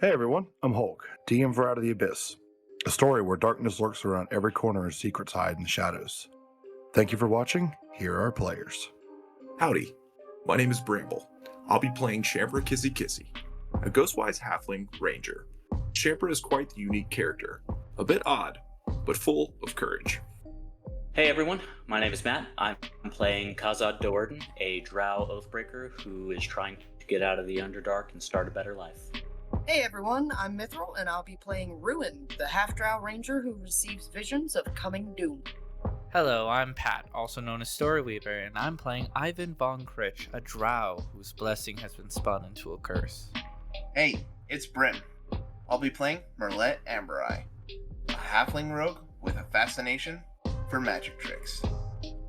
Hey everyone, I'm Hulk, DM for Out of the Abyss, a story where darkness lurks around every corner and secrets hide in the shadows. Thank you for watching. Here are our players. Howdy, my name is Bramble. I'll be playing Champer Kissy Kissy, a Ghostwise Halfling Ranger. Champer is quite the unique character, a bit odd, but full of courage. Hey everyone, my name is Matt. I'm playing Kazad Doerden, a drow oathbreaker who is trying to get out of the Underdark and start a better life. Hey everyone, I'm Mithril, and I'll be playing Ruin, the half-drow ranger who receives visions of coming doom. Hello, I'm Pat, also known as Storyweaver, and I'm playing Ivan von Krish, a drow whose blessing has been spun into a curse. Hey, it's Bryn. I'll be playing Merlet Ambereye, a halfling rogue with a fascination for magic tricks.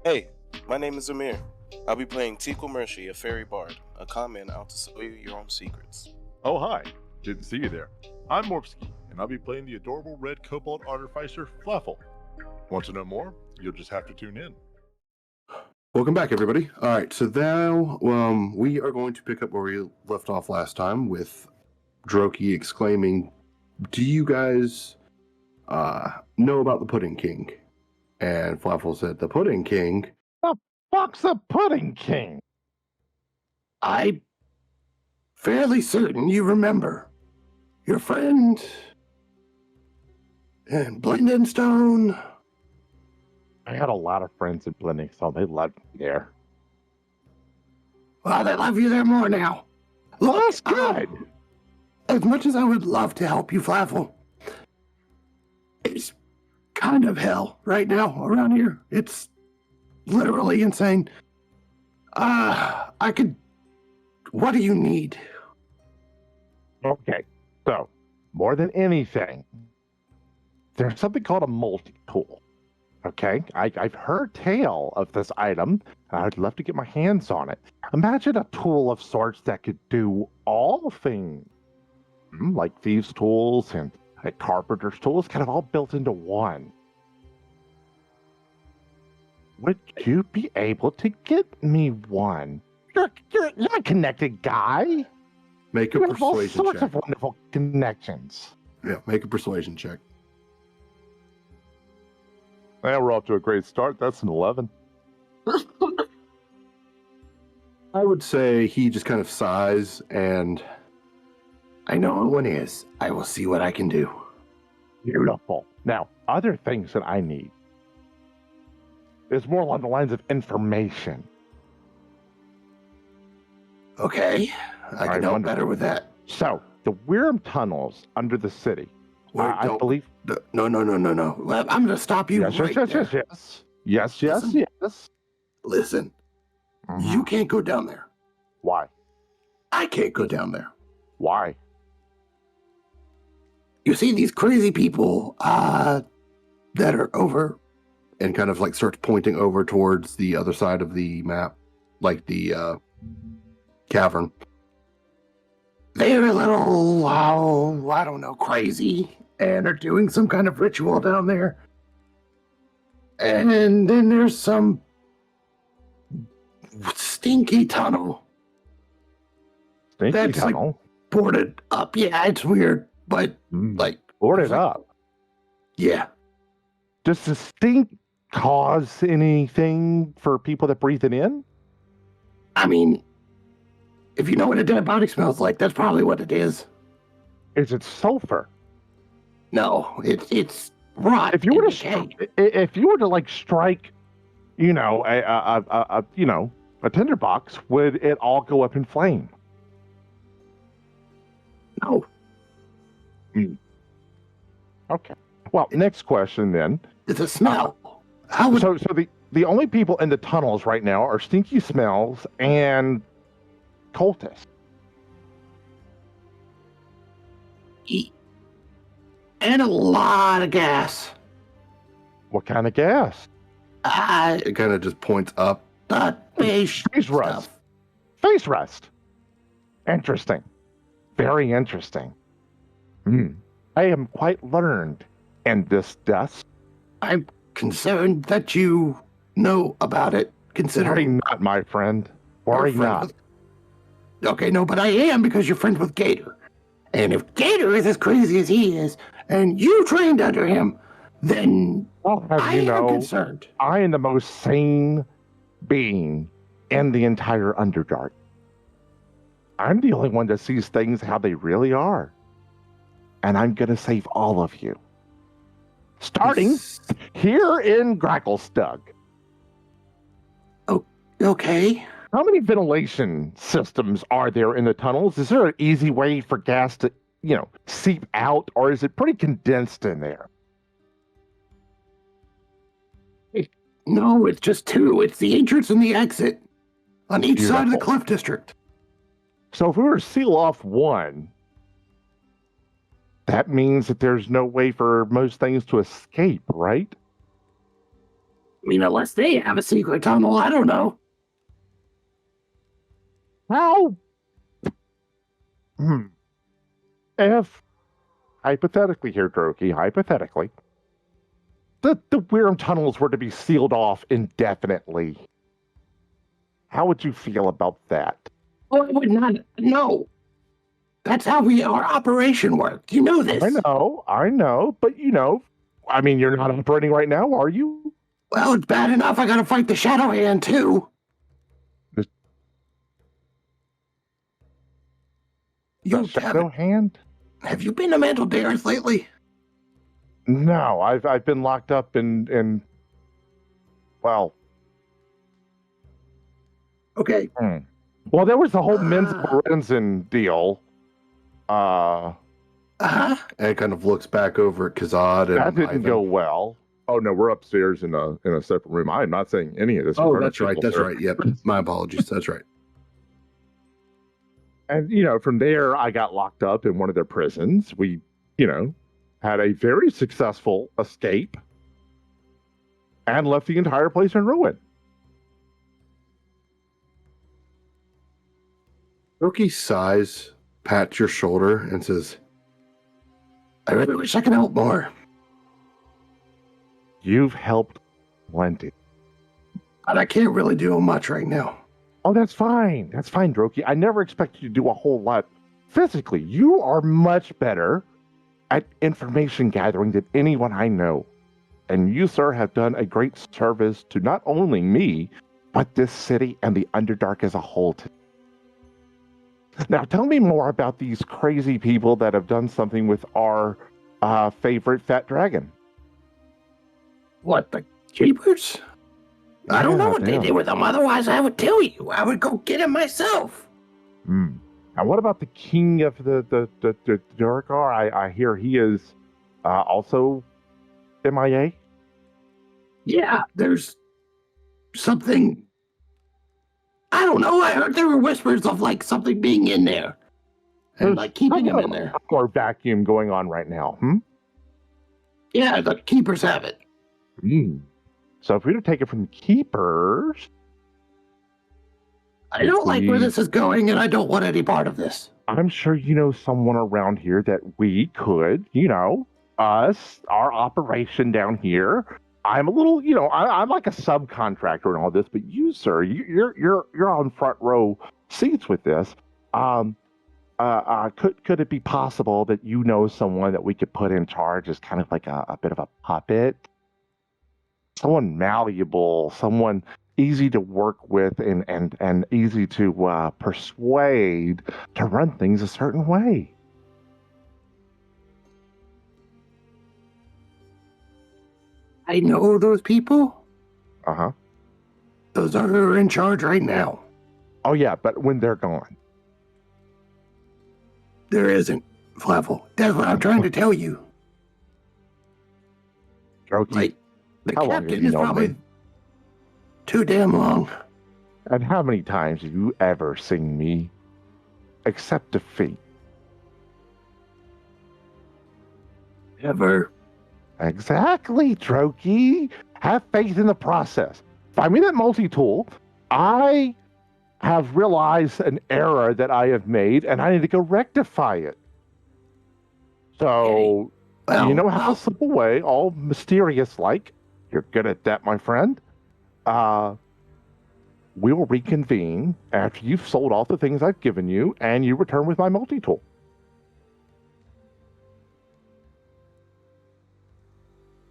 Hey, my name is Amir. I'll be playing Tikal Mershi, a fairy bard, a con man out to sell you your own secrets. Oh hi, didn't see you there. I'm Morpsky, and I'll be playing the adorable red kobold artificer Flaffle. Want to know more? You'll just have to tune in. Welcome back, everybody. All right, so now we are going to pick up where we left off last time with Droki exclaiming, "Do you guys know about the Pudding King?" And Flaffle said, "The Pudding King? The fuck's a Pudding King?" I'm fairly certain you remember your friend and Blendenstone." I had a lot of friends in Blending, so they loved me there. Well, they love you there more now. Well, that's good. As much as I would love to help you, Flaffle, it's kind of hell right now around here. It's literally insane. What do you need? Okay, so more than anything, there's something called a multi-tool. Okay, I've heard tale of this item, and I'd love to get my hands on it. Imagine a tool of sorts that could do all things, like thieves' tools and carpenter's tools, kind of all built into one. Would you be able to get me one? You're a connected guy. Make a You have all persuasion sorts check. of wonderful connections. Yeah, make a persuasion check. Well, we're off to a great start. That's an 11. I would say he just kind of sighs and, "I know who one is. I will see what I can do." Beautiful. Now, other things that I need is more along the lines of information. Okay, I can help better with that. So, the Wyrm tunnels under the city. Wait, I don't- believe. No. Well, I'm going to stop you Yes, right there. Yes. Listen, Mhm. you can't go down there. Why? I can't go down there. Why? You see these crazy people that are over, and kind of like starts pointing over towards the other side of the map, like the cavern. They're a little, I don't know, crazy, and are doing some kind of ritual down there. And then there's some stinky tunnel Stinky That's like- tunnel. boarded up. Yeah, it's weird, but like, Board it up. yeah. Does the stink cause anything for people that breathe it in? I mean, if you know what a dead body smells like, that's probably what it is. Is it sulfur? No, it's rot. If you were and to decay. if you were to like strike, a tinderbox, would it all go up in flame? No, Okay. Well, next question then. it's a smell. How would So the only people in the tunnels right now are stinky smells and cultists. eat? And a lot of gas. What kind of gas? It kind of just points up. The fish Face rust. stuff. Face rust. Interesting. Very interesting. I am quite learned in this dust. I'm concerned that you know about it, Worry considering not, my friend. you're Worry friends not. with- Okay, no, but I am because you're friends with Gator. And if Gator is as crazy as he is, and you trained under him, then I'll have I you am know, concerned. I am the most sane being in the entire Underdark. I'm the only one that sees things how they really are. And I'm going to save all of you. Starting here in Gracklestug. Okay. How many ventilation systems are there in the tunnels? Is there an easy way for gas to, seep out, or is it pretty condensed in there? No, it's just two. It's the entrance and the exit on each side of the Beautiful. Cliff District. So if we were to seal off one, that means that there's no way for most things to escape, right? I mean, unless they have a secret tunnel, I don't know. How? If, hypothetically here, Droki, hypothetically, the Wyrm tunnels were to be sealed off indefinitely, how would you feel about that? Oh, I would not. No. That's how our operation worked. You know this. I know, but I mean, you're not operating right now, are you? Well, it's bad enough I gotta fight the Shadow Hand, too. The Shadow Hand? Have you been to Mantle Dareth lately? No, I've been locked up in well. Okay. Well, there was the whole Men's Lorenzen deal. And it kind of looks back over at Kazad and that didn't Ivan. go well. Oh no, we're upstairs in a separate room. I'm not saying any of this. Oh, that's right. That's right. Yep. My apologies. That's right. And from there, I got locked up in one of their prisons. We, had a very successful escape and left the entire place in ruin. Roki sighs, pats your shoulder, and says, I really wish I could help more. You've helped plenty. But I can't really do much right now. Oh, that's fine. That's fine, Droki. I never expected you to do a whole lot physically. You are much better at information gathering than anyone I know. And you, sir, have done a great service to not only me, but this city and the Underdark as a whole. Now, tell me more about these crazy people that have done something with our favorite fat dragon. What, the Keepers? I don't know what they did with him. Otherwise, I would tell you. I would go get him myself. And what about the king of the Duergar? I hear he is also MIA. Yeah, there's something. I don't know. I heard there were whispers of something being in there, and keeping him in there. Or vacuum going on right now. Yeah, the Keepers have it. So if we were to take it from the Keepers, I don't like where this is going, and I don't want any part of this. I'm sure you know someone around here that we could, us, our operation down here. I'm a little, I'm like a subcontractor and all this, but you, sir, you're on front row seats with this. Could it be possible that you know someone that we could put in charge as kind of like a bit of a puppet? Someone malleable, someone easy to work with and easy to persuade to run things a certain way. I know those people. Uh-huh. Those are who are in charge right now. Oh, yeah, but when they're gone. There isn't, Flaffle. That's what I'm trying to tell you. Okay. The how long have captain you is known probably me? too damn long. And how many times have you ever seen me accept defeat? Ever. Exactly, Droki. Have faith in the process. Find me that multi-tool. I have realized an error that I have made, and I need to go rectify it. So, you know how simple way, all mysterious-like. You're good at that, my friend. We will reconvene after you've sold all the things I've given you, and you return with my multi-tool.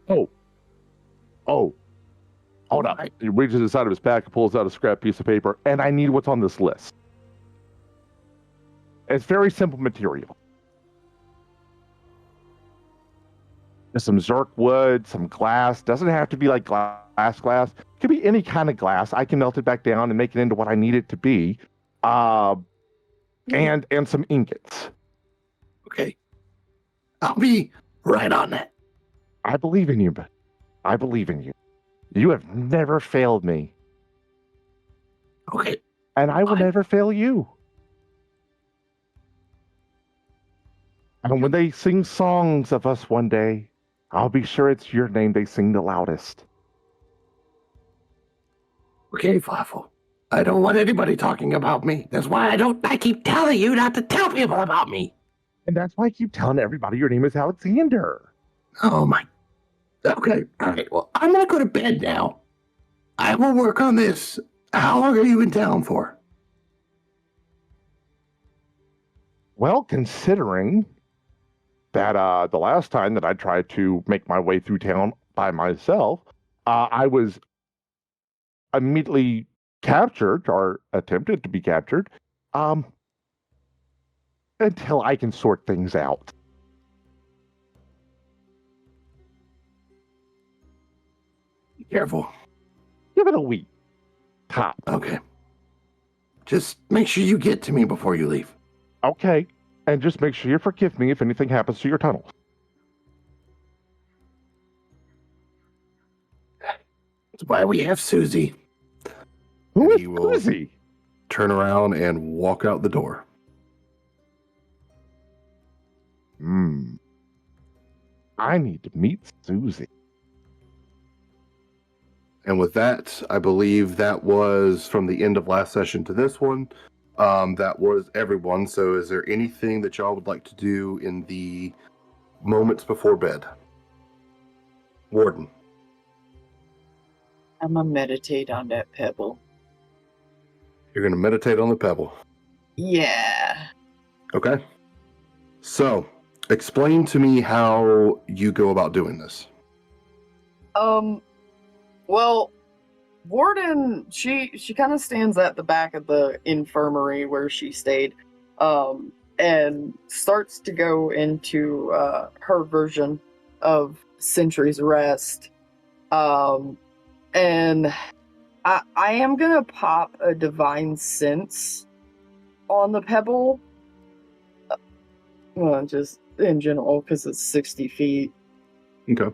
Oh, hold up. He reaches inside of his pack and pulls out a scrap piece of paper, and I need what's on this list. It's very simple material. There's some Zerk wood, some glass. Doesn't have to be like glass. It could be any kind of glass. I can melt it back down and make it into what I need it to be. And some ingots. Okay. I'll be right on that. I believe in you, but I believe in you. You have never failed me. Okay. And I will never fail you. And when they sing songs of us one day, I'll be sure it's your name they sing the loudest. Okay, Flaffle. I don't want anybody talking about me. That's why I keep telling you not to tell people about me. And that's why I keep telling everybody your name is Alexander. Oh my. Okay. All right. Well, I'm going to go to bed now. I will work on this. How long are you in town for? Well, considering that the last time that I tried to make my way through town by myself, I was immediately captured or attempted to be captured until I can sort things out. Be careful. Give it a week. Top. Okay. Just make sure you get to me before you leave. Okay. And just make sure you forgive me if anything happens to your tunnels. That's why we have Susie. Who And is he will Susie? turn around and walk out the door. I need to meet Susie. And with that, I believe that was from the end of last session to this one. That was everyone. So is there anything that y'all would like to do in the moments before bed? Warden. I'm gonna meditate on that pebble. You're going to meditate on the pebble. Yeah. Okay. So, explain to me how you go about doing this. Well, Warden, she kind of stands at the back of the infirmary where she stayed, and starts to go into her version of Sentry's Rest. And I am gonna pop a Divine Sense on the pebble. Well, just in general, because it's 60 feet. Okay.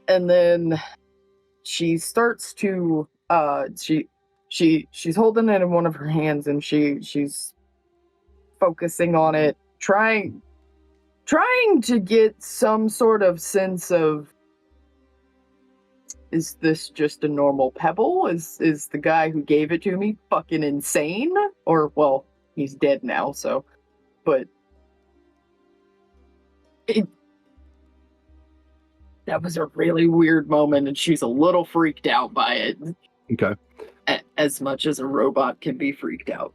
And then she starts to she's holding it in one of her hands, and she's focusing on it, trying to get some sort of sense of, is this just a normal pebble? Is the guy who gave it to me fucking insane? Or, well, he's dead now, so, but that was a really weird moment, and she's a little freaked out by it. Okay. As much as a robot can be freaked out.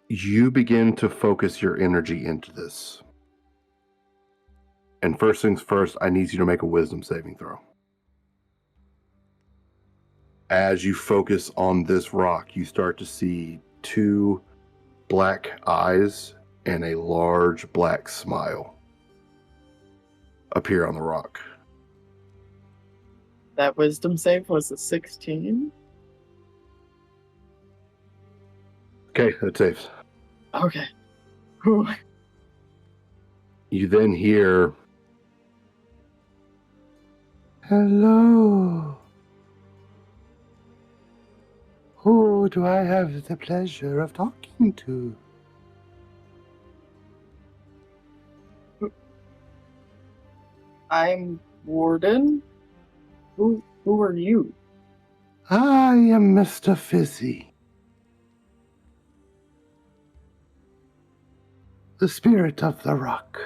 You begin to focus your energy into this. And first things first, I need you to make a wisdom saving throw. As you focus on this rock, you start to see two black eyes and a large black smile appear on the rock. That wisdom save was a 16. Okay, that saves. Okay. Whew. You then hear, "Hello. Who do I have the pleasure of talking to?" I'm Warden. Who are you? I am Mr. Fizzy, the spirit of the rock.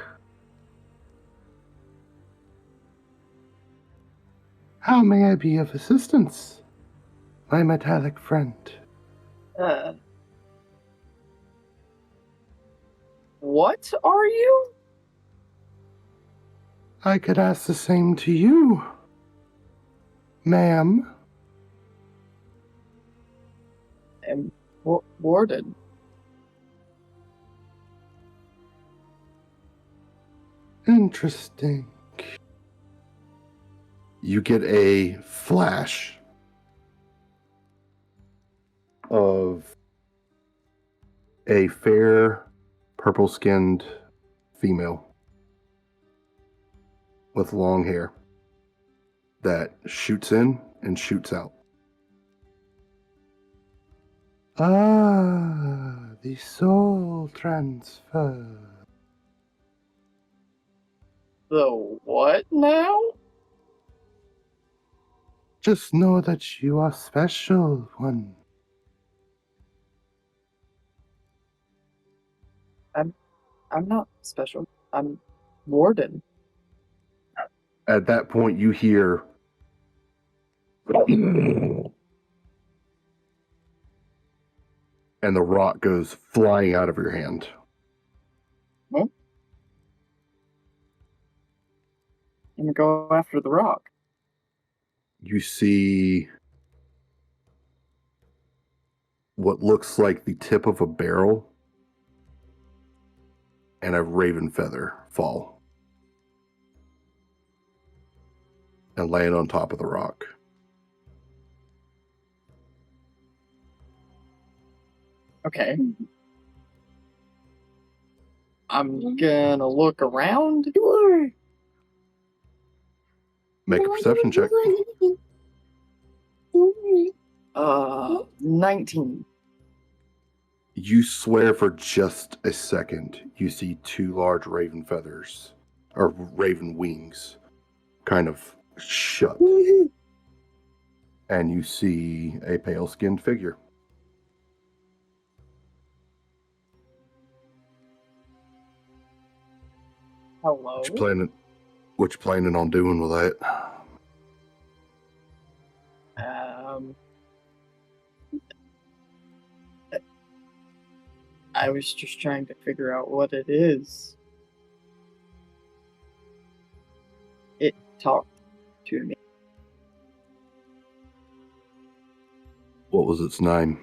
How may I be of assistance, my metallic friend? What are you? I could ask the same to you, ma'am. And Warden. Interesting. You get a flash of a fair, purple-skinned female with long hair that shoots in and shoots out. Ah, the soul transfer. The what now? Just know that you are special, one. I'm not special. I'm Warden. At that point, you hear and the rock goes flying out of your hand. Huh? I'm gonna go after the rock. You see what looks like the tip of a barrel and a raven feather fall and land on top of the rock. Okay. I'm gonna look around. Make a perception check. 19. You swear for just a second you see two large raven feathers, or raven wings, kind of shut. And you see a pale-skinned figure. Hello. What you planning on doing with that? I was just trying to figure out what it is. It talked to me. What was its name?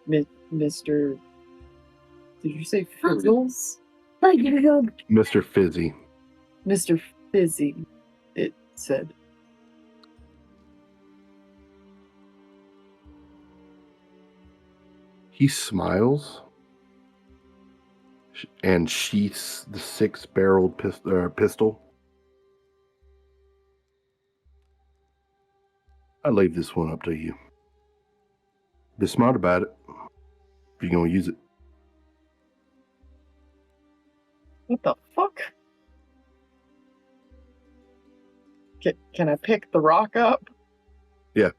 Mr. Did you say Fizzles? Mr. Fizzy. Mr. Fizzy, it said. He smiles and sheaths the six-barreled pistol. I leave this one up to you. Be smart about it if you're going to use it. What the fuck? Can I pick the rock up? Yeah.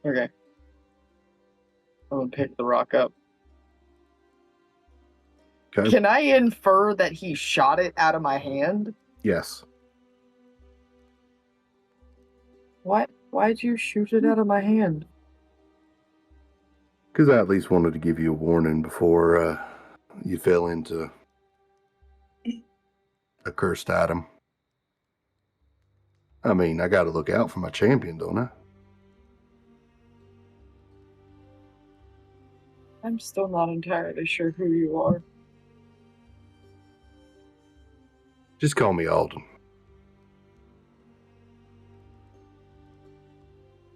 Okay. I'm gonna pick the rock up. Okay. Can I infer that he shot it out of my hand? Yes. Why'd you shoot it out of my hand? Because I at least wanted to give you a warning before you fell into a cursed item. I mean, I got to look out for my champion, don't I? I'm still not entirely sure who you are. Just call me Alden.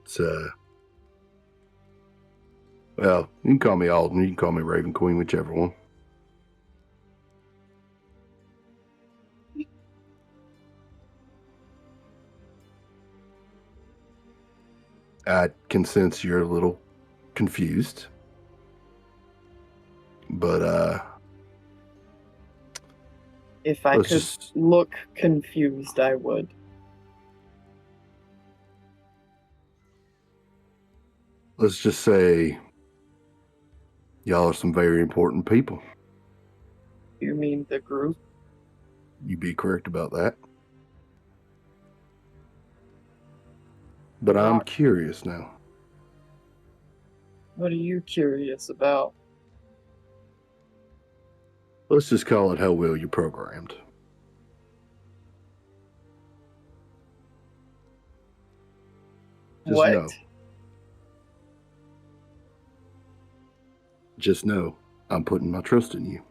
It's, well, you can call me Alden, you can call me Raven Queen, whichever one. I can sense you're a little confused. But, If I could look confused, I would. let's just say y'all are some very important people. You mean the group? You'd be correct about that. But I'm curious now. What are you curious about? Let's just call it how well you're programmed. Just What? know. Just know I'm putting my trust in you.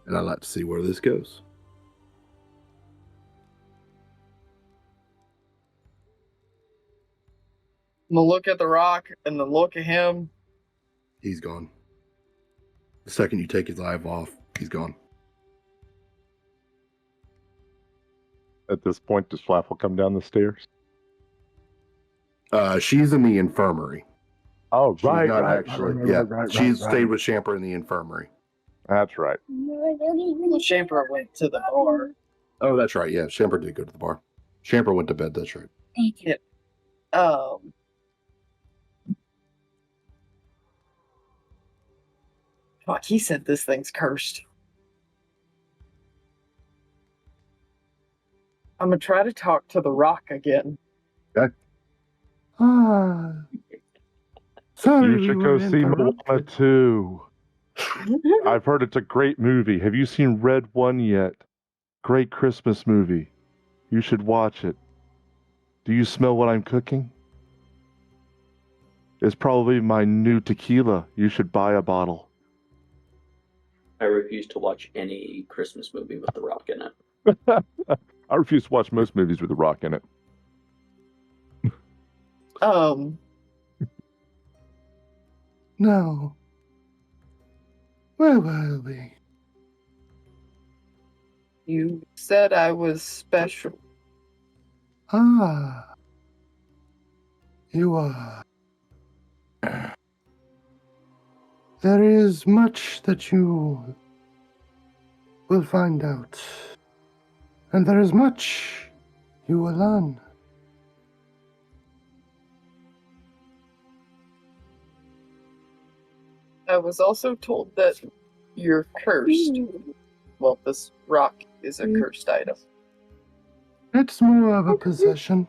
And I'd like to see where this goes. I'm gonna look at the rock and then look at him. He's gone. The second you take his eye off, he's gone. At this point, does Flaffle come down the stairs? She's in the infirmary. Oh, She's not actually. She's stayed with Champer in the infirmary. That's right. Champer went to the bar. Oh, that's right. Yeah, Champer did go to the bar. Champer went to bed. That's right. Yep. Fuck, he said this thing's cursed. I'm gonna try to talk to the rock again. Okay. Sorry, you should go see Moana 2. I've heard it's a great movie. Have you seen Red One yet? Great Christmas movie. You should watch it. Do you smell what I'm cooking? It's probably my new tequila. You should buy a bottle. I refuse to watch any Christmas movie with The Rock in it. I refuse to watch most movies with The Rock in it. No. Where were we? You said I was special. Ah. You are. There is much that you will find out. And there is much you will learn. I was also told that you're cursed. Well, this rock is a cursed item. It's more of a possession.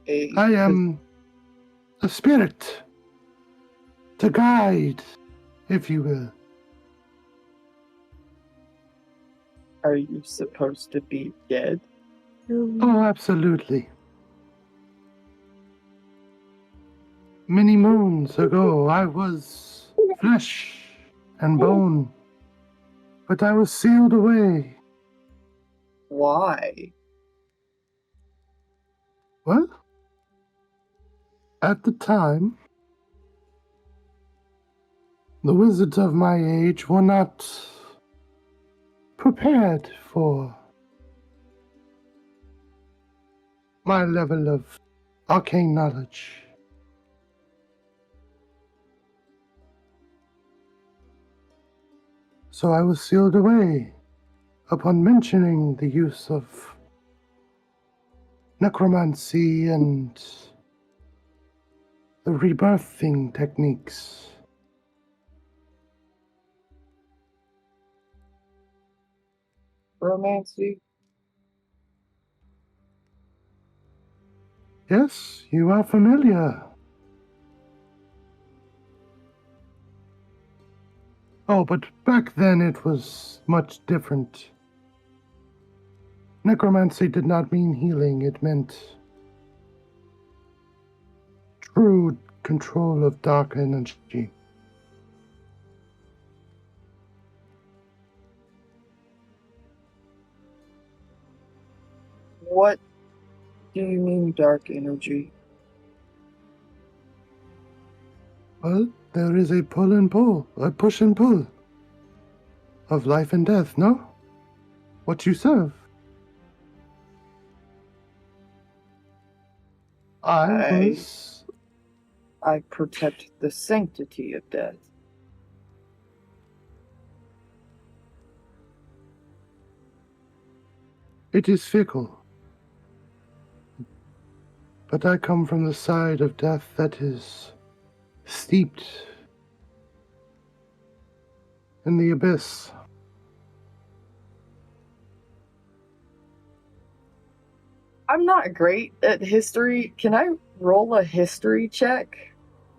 I am a spirit. To guide, if you will. Are you supposed to be dead? Oh, absolutely. Many moons ago, I was flesh and bone, but I was sealed away. Why? Well, at the time, the wizards of my age were not prepared for my level of arcane knowledge. So I was sealed away upon mentioning the use of necromancy and the rebirthing techniques. Romancy? Yes, you are familiar. Oh, but back then it was much different. Necromancy did not mean healing, it meant true control of dark energy. What do you mean, dark energy? Well, there is a pull and pull, a push and pull of life and death, no? What you serve. I protect the sanctity of death. It is fickle. But I come from the side of death that is steeped in the abyss. I'm not great at history. Can I roll a history check?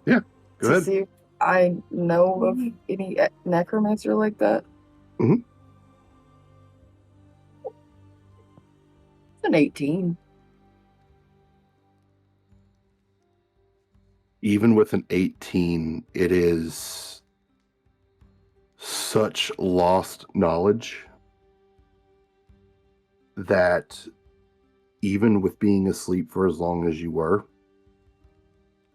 Yeah, go to ahead. see if I know of any necromancer like that? Mhm. It's an 18. even with an 18, it is such lost knowledge that even with being asleep for as long as you were,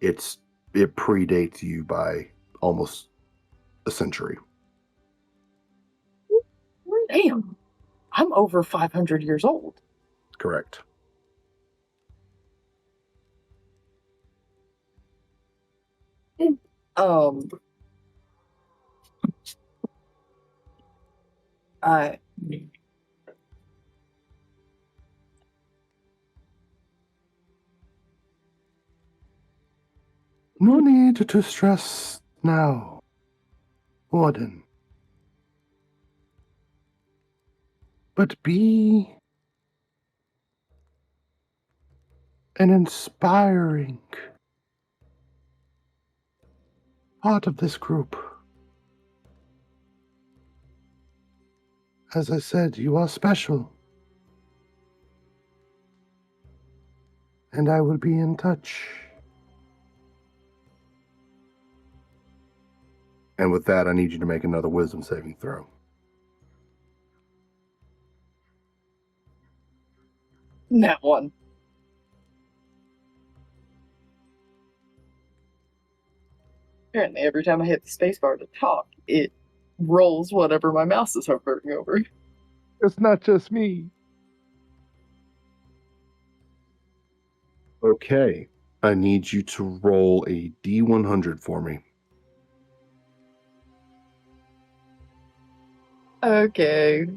it predates you by almost a century. Damn, I'm over 500 years old. Correct. I No need to stress now, Warden. But be an inspiring part of this group. As I said, you are special. And I will be in touch. And with that, I need you to make another wisdom saving throw. That one. Apparently, every time I hit the spacebar to talk, it rolls whatever my mouse is hovering over. It's not just me. Okay. I need you to roll a D100 for me. Okay.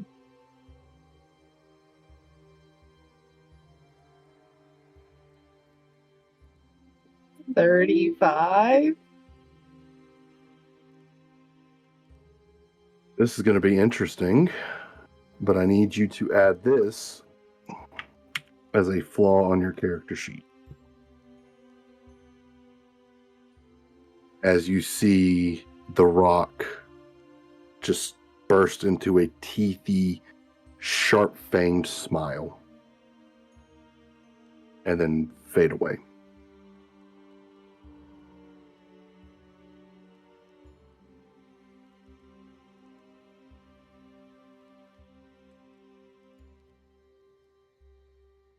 $35. This is going to be interesting, but I need you to add this as a flaw on your character sheet. As you see the rock just burst into a teethy, sharp-fanged smile and then fade away.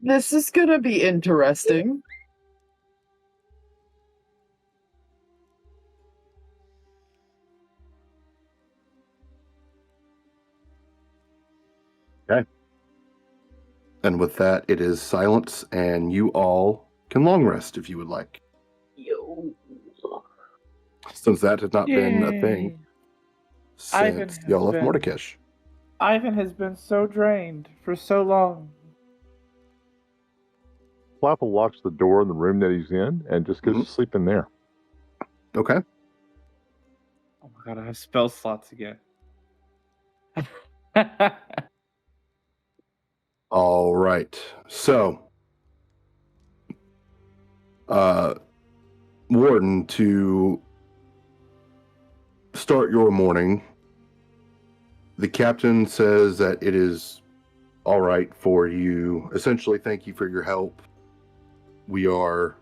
This is gonna be interesting. And with that, it is silence, and you all can long rest if you would like. Yo. Since that has not been a thing Ivan since has y'all left been- Mordekash. Ivan has been so drained for so long. Flaffle locks the door in the room that he's in and just goes to sleep in there. Okay. Oh my god, I have spell slots again. All right. So, Warden, to start your morning, the captain says that it is all right for you. Essentially, thank you for your help. We are,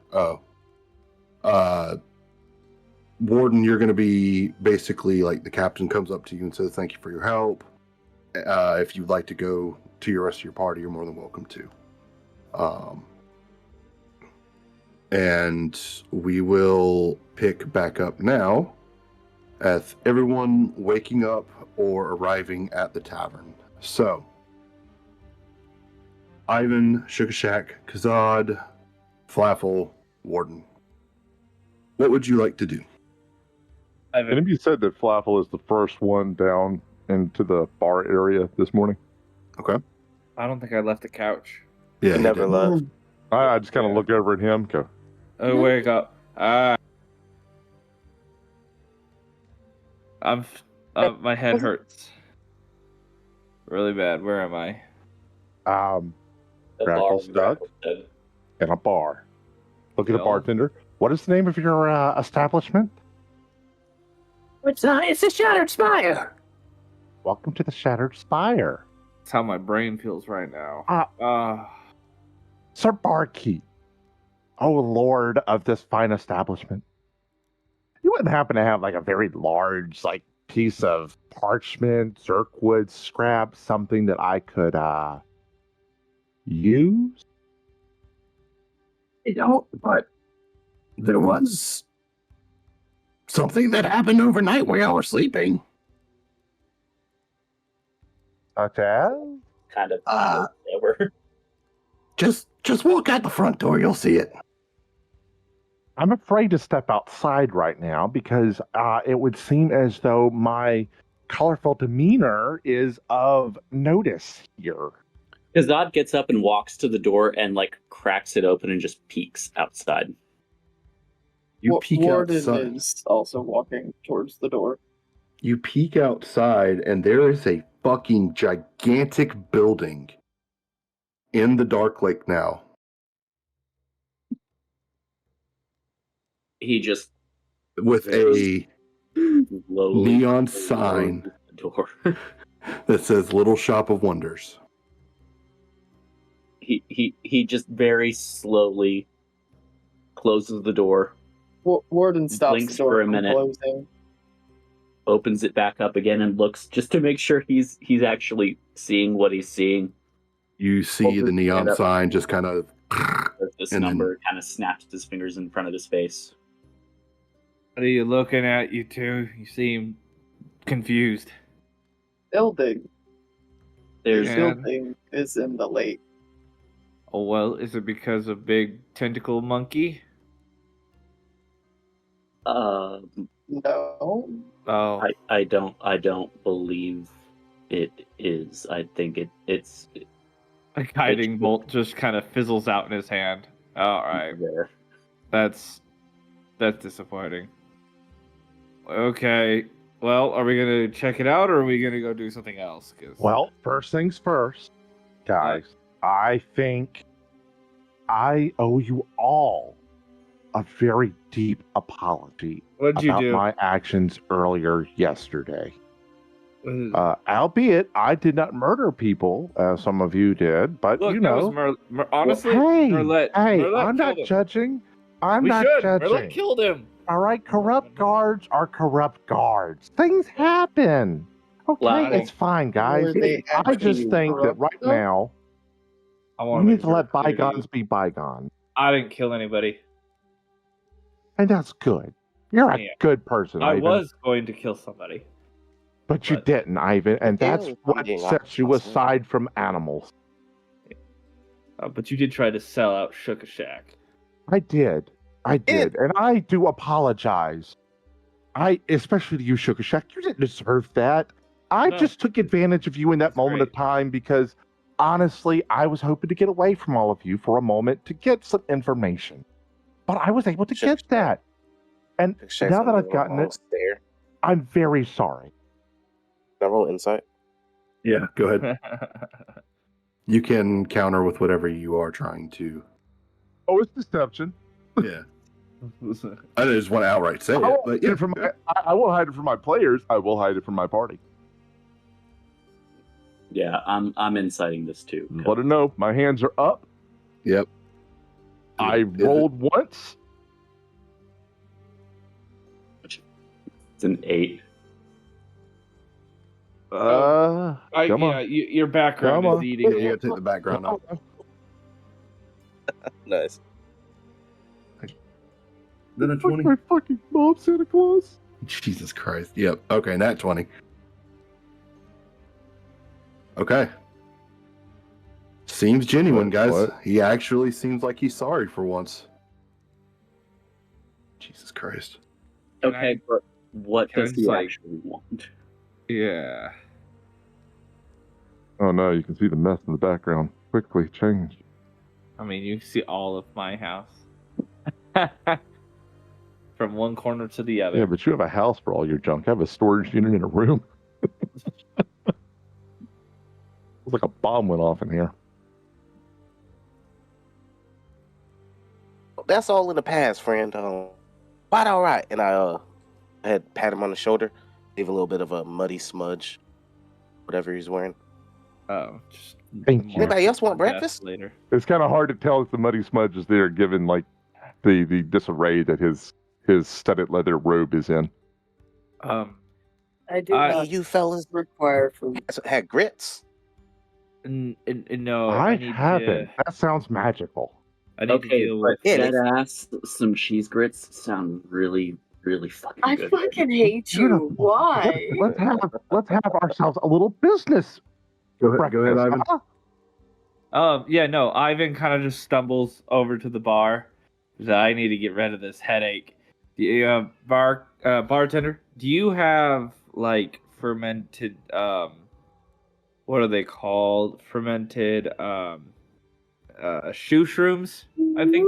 Warden, you're going to be basically like the captain comes up to you and says, thank you for your help. If you'd like to go to your rest of your party, you're more than welcome to. And we will pick back up now as everyone waking up or arriving at the tavern. So, Ivan, Shukashak, Kazad, Flaffle, Warden. What would you like to do? Ivan, And you said that Flaffle is the first one down into the bar area this morning. Okay. I don't think I left the couch. Yeah, I he never did. left. I just kind of look over at him, go, Oh, wake up. My head hurts. Really bad. Where am I? The Crackle bar stuck said, in a bar. Look at the Well. bartender. What is the name of your establishment? It's a Shattered Spire. Welcome to the Shattered Spire. That's how my brain feels right now. Sir Barkeep, oh lord of this fine establishment, anyone happen to have like a very large like piece of parchment, zirkwood, scrap, something that I could use? I don't, but there was something that happened overnight while y'all were sleeping. Such as? Kind of over. Just walk out the front door, you'll see it. I'm afraid to step outside right now because it would seem as though my colorful demeanor is of notice here. Kazad gets up and walks to the door and like cracks it open and just peeks outside. You peek Warden outside. is also walking towards the door. You peek outside, and there is a fucking gigantic building in the Dark Lake now. He just With a slowly neon sign closes the door. that says Little Shop of Wonders. He just very slowly closes the door, Warden stops blinks the door for a from minute, closing. opens it back up again, and looks just to make sure he's actually seeing what he's seeing. You see the neon sign just kind of... This and number kind of snaps his fingers in front of his face. What are you looking at, you two? You seem confused. Building. There's Building is in the lake. Oh, well, is it because of big tentacle monkey? No. Oh, I don't believe it is. I think it's a guiding bolt just kind of fizzles out in his hand. All right, there. that's disappointing. Okay, well, are we gonna check it out, or are we gonna go do something else? Well, first things first, guys. I think I owe you all a very deep apology What'd you about do? my actions earlier yesterday. Albeit I did not murder people, as some of you did, but Look, you that know. was honestly, hey, Merlet I'm not killed him. judging. I'm We not should. judging. Merlet killed him. All right, corrupt guards are corrupt guards. Things happen. Okay, Flaffle. it's fine, guys. Were they I just actually think that corrupt, right though? now I we want need to let bygones be bygones. I didn't kill anybody. And that's good. You're a Yeah. good person, I Ivan. was going to kill somebody. But you didn't, Ivan, and that's Yeah, what being sets you honest. aside from animals. But you did try to sell out Shook Shack. I did. And I do apologize. Especially to you, Sugar Shack, you didn't deserve that. I No. just took advantage of you in that That's moment great. of time because honestly, I was hoping to get away from all of you for a moment to get some information. But I was able to Sugar get that. And Shack's now that on I've the gotten wrong it, There. I'm very sorry. Can I roll insight? Yeah, go ahead. You can counter with whatever you are trying to. Oh, it's deception. Yeah. I just want to outright say I it, won't but hide yeah. it from I won't hide it from my players. I will hide it from my party. Yeah, I'm inciting this too. Let it know. My hands are up. Yep. I Is it- rolled once. It's an 8. Come on. Your background Come is on. eating. Yeah, you gotta take the background out. Nice. Then a 20. My fucking mom, Santa Claus. Jesus Christ. Yep. Okay, nat 20. Okay. Seems genuine, guys. What? He actually seems like he's sorry for once. Jesus Christ. Okay, but what Can I does just, he like- actually want? Yeah. Oh no, you can see the mess in the background. Quickly change. I mean, you can see all of my house. From one corner to the other. Yeah, but you have a house for all your junk. I have a storage unit in a room. It's like a bomb went off in here. That's all in the past, friend. Quite all right. And I had pat him on the shoulder, leave a little bit of a muddy smudge, whatever he's wearing. Oh, just Thank you. Anybody else want Yes, breakfast? later. It's kind of hard to tell if the muddy smudge is there, given like the disarray that his his studded leather robe is in. Um, I do I- not You fellas require food. had grits. no, I I need haven't. to. That sounds magical. I need to Okay, deal but with. Yeah, dead ass, some cheese grits sound really, really fucking I good. fucking hate you. Beautiful. Why? Let's have ourselves a little business Go ahead, breakfast. Ivan. Huh? Yeah, no. Ivan kind of just stumbles over to the bar. Says, I need to get rid of this headache. Bartender, do you have like fermented? What are they called? Fermented shoe shrooms. I think.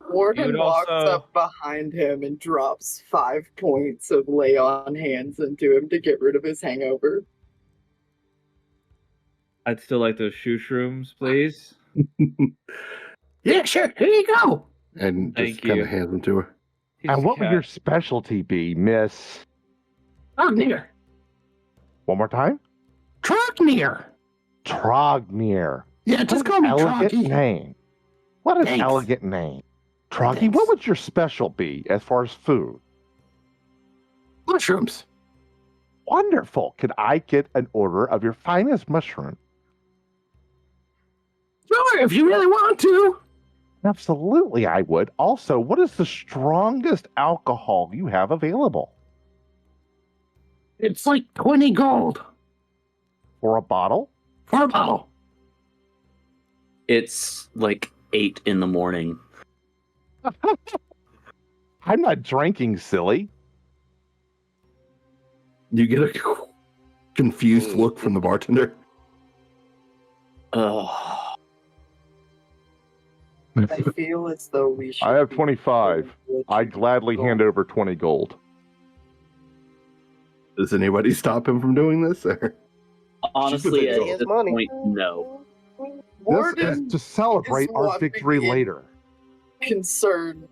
Warden You would walks also- up behind him and drops 5 points of lay on hands into him to get rid of his hangover. I'd still like those shoe shrooms, please. Yeah, sure. Here you go. And just Thank kind you. of hands them to her. And what would your specialty be, Miss? Trognir. One more time? Trognir. Trognir. Yeah, just What call an me elegant Troggy. name. What an Thanks. elegant name. Troggy, Thanks. what would your special be as far as food? Mushrooms. Wonderful. Could I get an order of your finest mushroom? Sure, if you really want to. Absolutely, I would. Also, what is the strongest alcohol you have available? It's like 20 gold For a bottle? for a bottle. It's like 8 in the morning. I'm not drinking, silly. You get a confused look from the bartender. Ugh. I feel as though we should. I have be 25. doing what I you gladly do. hand over 20 gold. Does anybody stop him from doing this? Or? Honestly, She's at been this taking money. point, no. This is Warden to celebrate is our wanting victory in- later. concern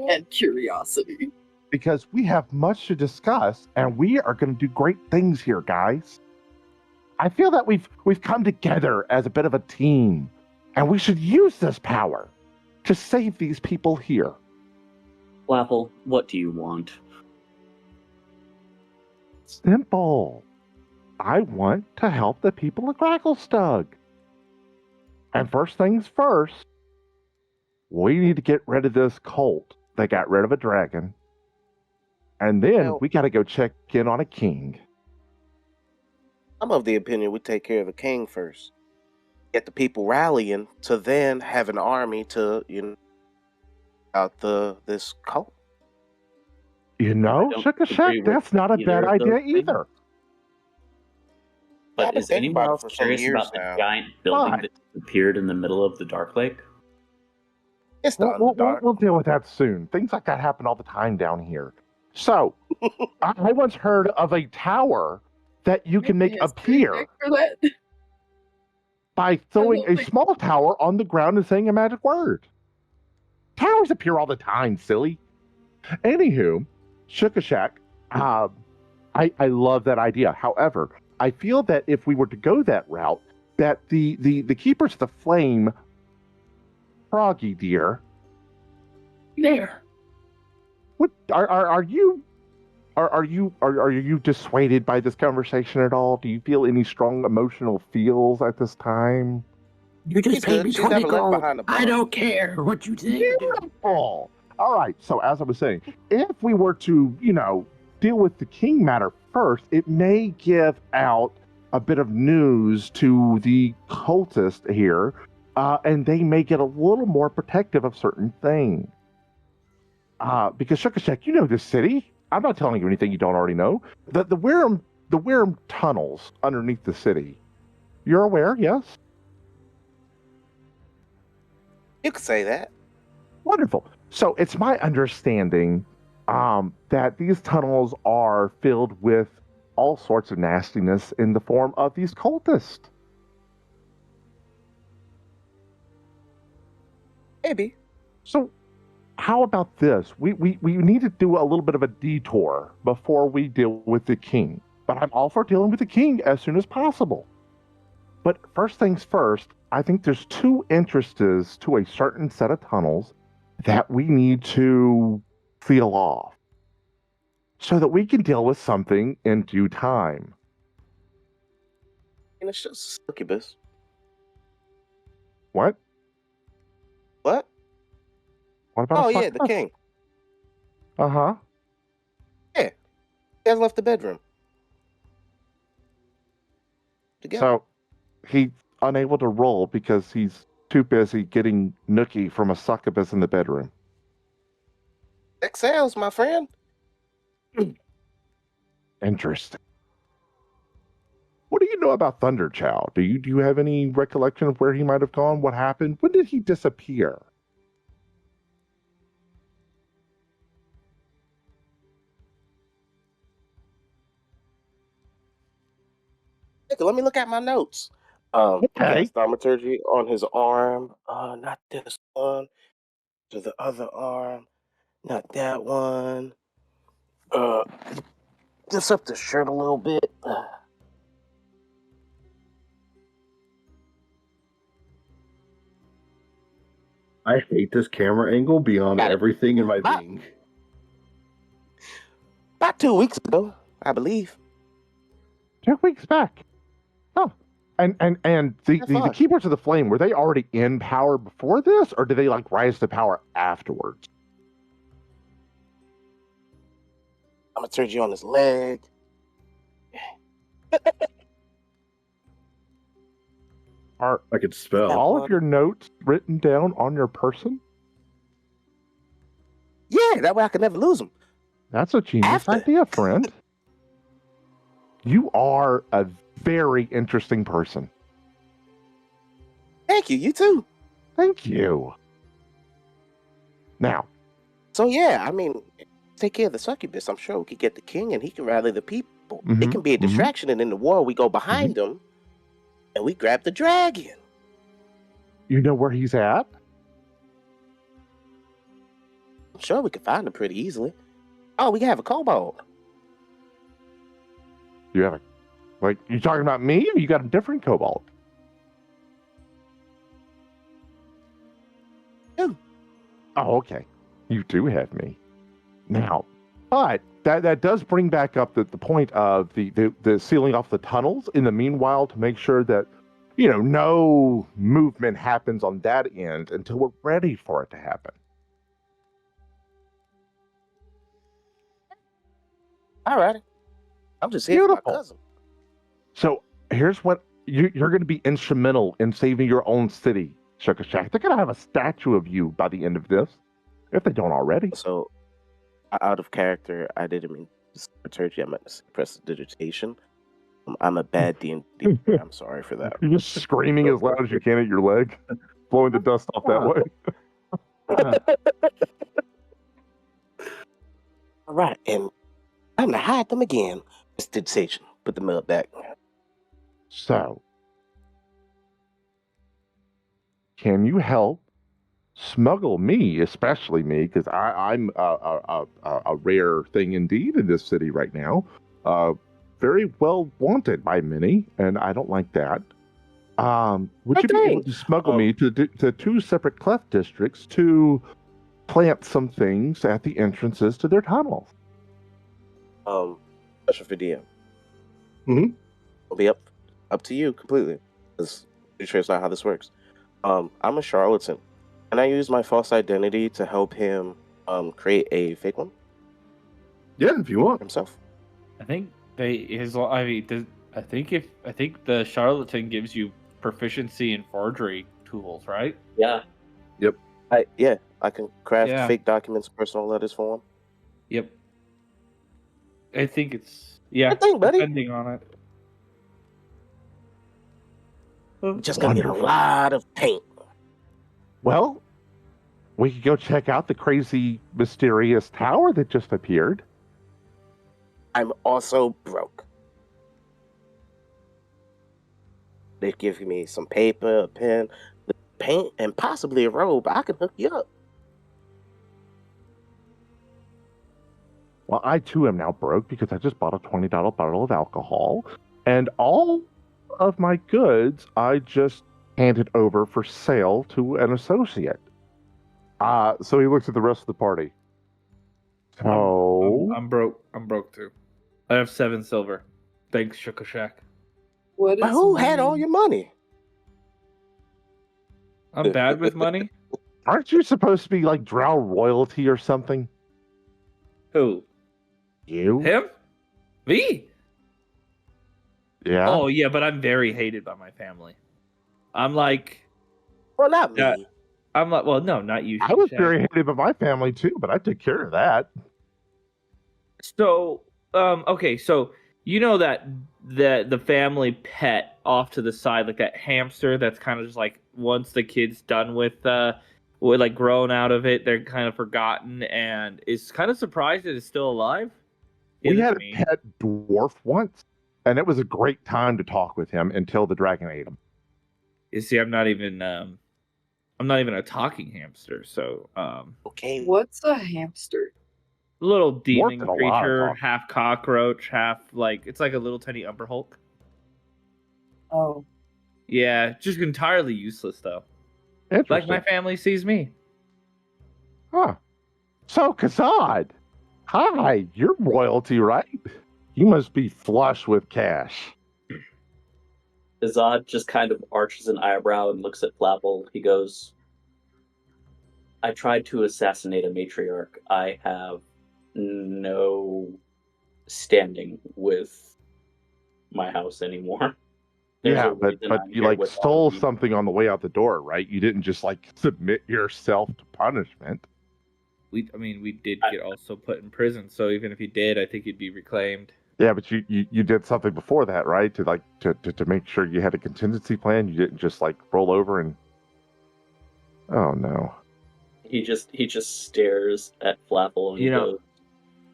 and curiosity. Because we have much to discuss and we are going to do great things here, guys. I feel that we've come together as a bit of a team and we should use this power to save these people here. Flaffle, what do you want? Simple. I want to help the people of Gracklestug. And first things first, we need to get rid of this cult. They got rid of a dragon. And then Well- we got to go check in on a king. I'm of the opinion we take care of the king first. Get the people rallying to then have an army to, out this cult. You know, don't Shaka agree Shack, with that's not a either bad of those idea things. either. But I've been is thinking anyone about it else for some curious years about the now. giant building Why? that appeared in the middle of the Dark Lake? It's not We'll, in the dark. we'll deal with that soon. Things like that happen all the time down here. So, I once heard of a tower that you can make History appear check for that. by throwing don't a think- small tower on the ground and saying a magic word. Towers appear all the time, silly. Anywho, Shukashak, I love that idea. However, I feel that if we were to go that route, that the Keepers of the Flame, Froggy dear, There. what are you dissuaded by this conversation at all? Do you feel any strong emotional feels at this time? You just She's paid good. me She's 20 never left gold. behind a I bump. don't care what you think. Beautiful. All right. So as I was saying, if we were to, deal with the king matter first, it may give out a bit of news to the cultist here, and they may get a little more protective of certain things. Because Shukashek, you know this city. I'm not telling you anything you don't already know. The Wirram tunnels underneath the city. You're aware, yes? You could say that. Wonderful. So it's my understanding that these tunnels are filled with all sorts of nastiness in the form of these cultists. Maybe. So how about this? We need to do a little bit of a detour before we deal with the king. But I'm all for dealing with the king as soon as possible. But first things first, I think there's two entrances to a certain set of tunnels that we need to seal off. so that we can deal with something in due time. And it's just succubus. What? What? What about Oh a yeah, the succubus? king. Uh-huh. Yeah, he has left the bedroom. Together. So he's unable to roll because he's too busy getting nookie from a succubus in the bedroom. Excels, my friend. Interesting. What do you know about Thunderchild? Do you have any recollection of where he might have gone? What happened? When did he disappear? Let me look at my notes. He has thaumaturgy on his arm. Not this one. To the other arm. Not that one. Just up the shirt a little bit. I hate this camera angle beyond Got it. everything in my being. About 2 weeks ago, I believe. 2 weeks back. Oh. And the fun. Keepers of the Flame, were they already in power before this, or did they like rise to power afterwards? Thaumaturgy on his leg. Are I could spell. all of your notes written down on your person? Yeah, that way I could never lose him. That's a genius idea, friend. You are a very interesting person. Thank you, you too. Thank you. Now, So yeah, I mean, take care of the succubus. I'm sure we could get the king and he can rally the people. It Mhm, can be a mhm. distraction, and in the war we go behind him and we grab the dragon. you know where he's at? I'm sure we could find him pretty easily. Oh, we can have a kobold. You have a, like, you talking about me, or you got a different kobold? You. Oh, okay. You do have me. Now, but that does bring back up the point of the sealing off the tunnels in the meanwhile to make sure that, no movement happens on that end until we're ready for it to happen. All right. I'm just here for my Beautiful. cousin. So here's what you're going to be instrumental in saving your own city, Sugar Shack. They're going to have a statue of you by the end of this, if they don't already. So, out of character, I didn't mean thaumaturgy. I meant to press digitation. I'm a bad D&D player. I'm sorry for that. You're just screaming as loud as you can at your leg, blowing the dust off that way. All right, and time to hide them again. Digitation. Put the milk back. So, can you help smuggle me, especially me, because I'm a rare thing indeed in this city right now. Very well wanted by many, and I don't like that. Would you be able to smuggle me to 2 separate cleft districts to plant some things at the entrances to their tunnels? Special for DM. Mm-hmm. It'll be up to you completely. Because pretty sure it's not how this works. I'm a charlatan, and I use my false identity to help him create a fake one Yeah, if you want. himself. I think I think the charlatan gives you proficiency in forgery tools, right? Yeah. I can craft Yeah. fake documents, personal letters for him. Yep. I think it's Good thing, buddy. depending on it. Just gonna need a Wonderful. lot of paint. Well, we could go check out the crazy, mysterious tower that just appeared. I'm also broke. They give me some paper, a pen, paint, and possibly a robe. I can hook you up. Well, I too am now broke because I just bought a $20 bottle of alcohol, and all of my goods I just handed over for sale to an associate. So he looks at the rest of the party. So I'm broke. I'm broke too. I have 7 silver. Thanks, Sugar Shack. What But is who had all money? your money? I'm bad with money. aren't you supposed to be like drow royalty or something? Who? You? Him? Me? Yeah. Oh yeah, but I'm very hated by my family. I'm like, Well, not me. Yeah. I'm like, well, no, not you. I was Shaq. very hated by my family too, but I took care of that. So, okay, so you know that the family pet off to the side, like that hamster that's kind of just like once the kid's done with like grown out of it, they're kind of forgotten and is kind of surprised that it's still alive. We Yeah, had that's a me. pet dwarf once, and it was a great time to talk with him until the dragon ate him. You see, I'm not even a talking hamster, so Okay. What's a hamster? little demon did a lot of creature, talking. half cockroach, half like it's like a little tiny Umber Hulk. Oh, Yeah, just entirely useless though. Like Interesting. my family sees me. Huh. So, Kazad, hi, you're royalty, right? You must be flush with cash. Azad just kind of arches an eyebrow and looks at Flaffle. He goes, I tried to assassinate a matriarch. I have no standing with my house anymore. There's Yeah, a but reason I'm you here like with all stole of you. something on the way out the door, right? You didn't just like submit yourself to punishment. We did get also put in prison, so even if he did, I think he'd be reclaimed. Yeah, but you did something before that, right? To like to make sure you had a contingency plan. You didn't just like roll over and. Oh no. He just stares at Flaffle and he goes,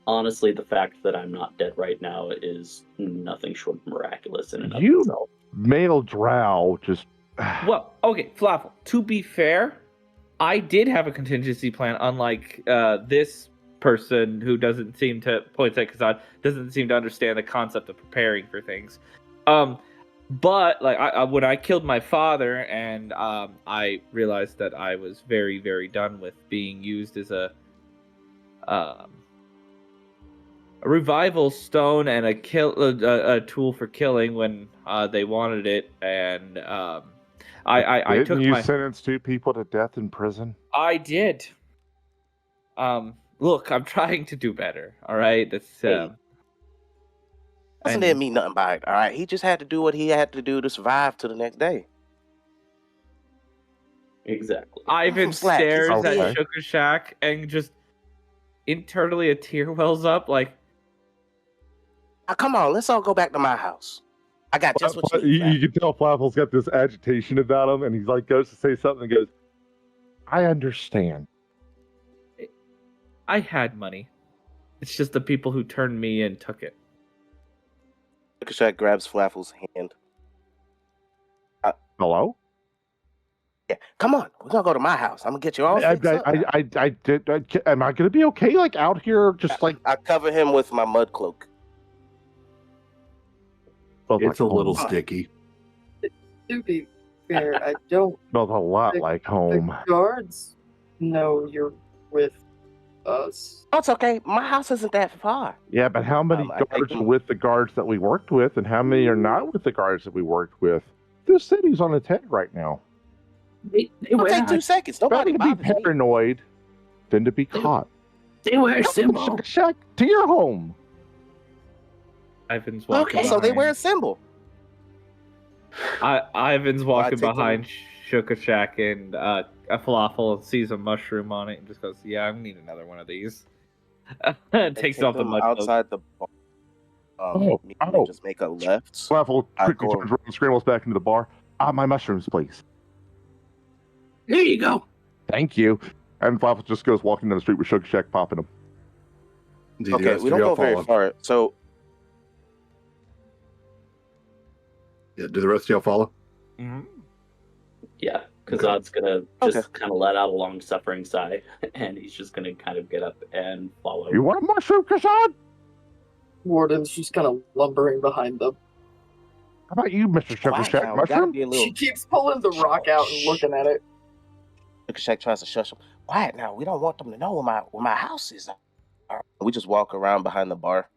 honestly, the fact that I'm not dead right now is nothing short of miraculous in and of You itself. male drow just. Well, okay, Flaffle. To be fair, I did have a contingency plan, unlike this person who doesn't seem to point at Kazad doesn't seem to understand the concept of preparing for things. But like I when I killed my father and I realized that I was very, very done with being used as a revival stone and a tool for killing when they wanted it, and I Didn't took you my sentence 2 people to death in prison? I did. Look, I'm trying to do better. All right, that's Doesn't didn't mean nothing by it. All right, he just had to do what he had to do to survive to the next day. Exactly. Ivan Slack, stares okay. at Sugar Shack and just internally a tear wells up. Like, Come on, let's all go back to my house. I got just what you need. You can tell Flaffle's got this agitation about him, and he's like goes to say something and goes, "I understand." I had money. It's just the people who turned me in took it. Ricochet grabs Flaffle's hand. Hello? Yeah, come on, we're gonna go to my house. I'm gonna get you all fixed up. Am I gonna be okay? Like out here, just like I cover him with my mud cloak. It's a little sticky. to be fair, I don't. smells a lot The- like home. The guards know you're with us. Oh, it's okay. My house isn't that far. Yeah, but how many I take guards are them- with the guards that we worked with, and how many are not with the guards that we worked with? This city's on its head right now. It'll take 2 seconds. Nobody Better to be bothers me. paranoid than to be caught. They wear Go symbol. from Shack to your home. Ivan's walking. Okay, so they behind. wear a symbol. Ivan's walking take them. behind Sugar Shack and a falafel and sees a mushroom on it and just goes, "Yeah, I need another one of these." They Takes take off the them mud cloak. outside the bar. Just make a left. Flaffle I quickly go- turns around and scrambles back into the bar. My mushrooms, please. Here you go. Thank you. And Flaffle just goes walking down the street with Sugar Shack popping them. Do the Okay, rest we of don't y'all go very follow? far. So Yeah, do the rest of y'all follow? Yeah, Kazad's gonna just kind of let out a long suffering sigh, and he's just gonna kind of get up and follow. You want a mushroom, Kazad? Warden's just kind of lumbering behind them. How about you, Mr. Sugar quiet Shack? now. We gotta Mushroom? be a She little. keeps pulling the rock out and looking at it. Ricochet tries to shush him. Quiet now. We don't want them to know where my house is. We just walk around behind the bar.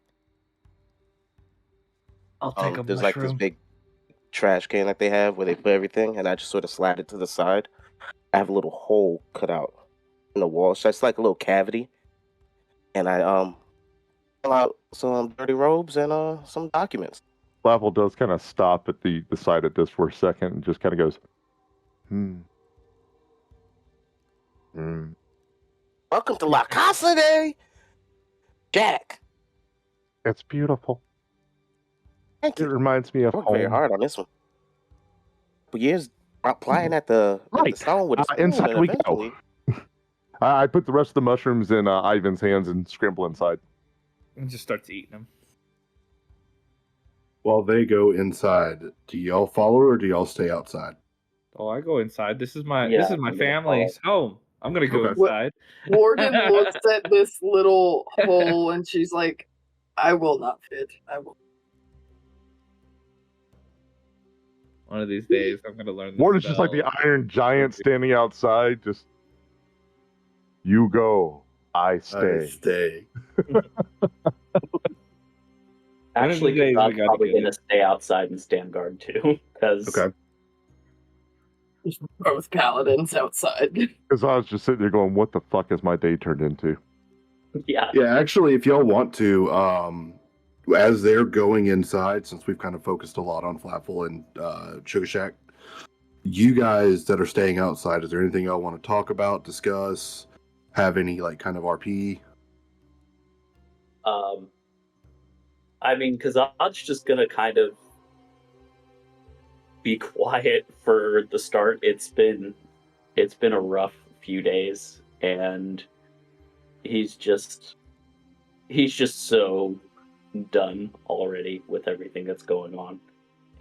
I'll take a There's like this mushroom. big trash can that they have where they put everything, and I just sort of slide it to the side. I have a little hole cut out in the wall, so it's like a little cavity, and I pull out some dirty robes and some documents. Flaffle does kind of stop at the side of this for a second and just kind of goes, Welcome to La Casa de Jack. It's beautiful. Thank It you. reminds me of Worked very home. hard on this one. For years, applying at the Right. stone with a spoon, Inside and we go. eventually, I put the rest of the mushrooms in Ivan's hands and scramble inside. And just starts eating them. While they go inside, do y'all follow or do y'all stay outside? Oh, I go inside. This is my Yeah, this is my I'm gonna family's home. I'm gonna go Okay. inside. Warden looks at this little hole and she's like, I will not fit. I will. One of these days, I'm gonna learn. Warden's just like the Iron Giant standing outside, just, you go, I stay. I stay. Actually, days we God's gotta probably get going to it. stay outside and stand guard too, because Okay. Both paladins outside. Because I was just sitting there going, what the fuck has my day turned into? yeah, Yeah, actually, if y'all want to, as they're going inside, since we've kind of focused a lot on Flaffle and Sugar Shack, you guys that are staying outside, is there anything y'all want to talk about, discuss, have any like kind of RP? I mean, Kazad's just gonna kind of be quiet for the start. It's been a rough few days, and he's just so done already with everything that's going on.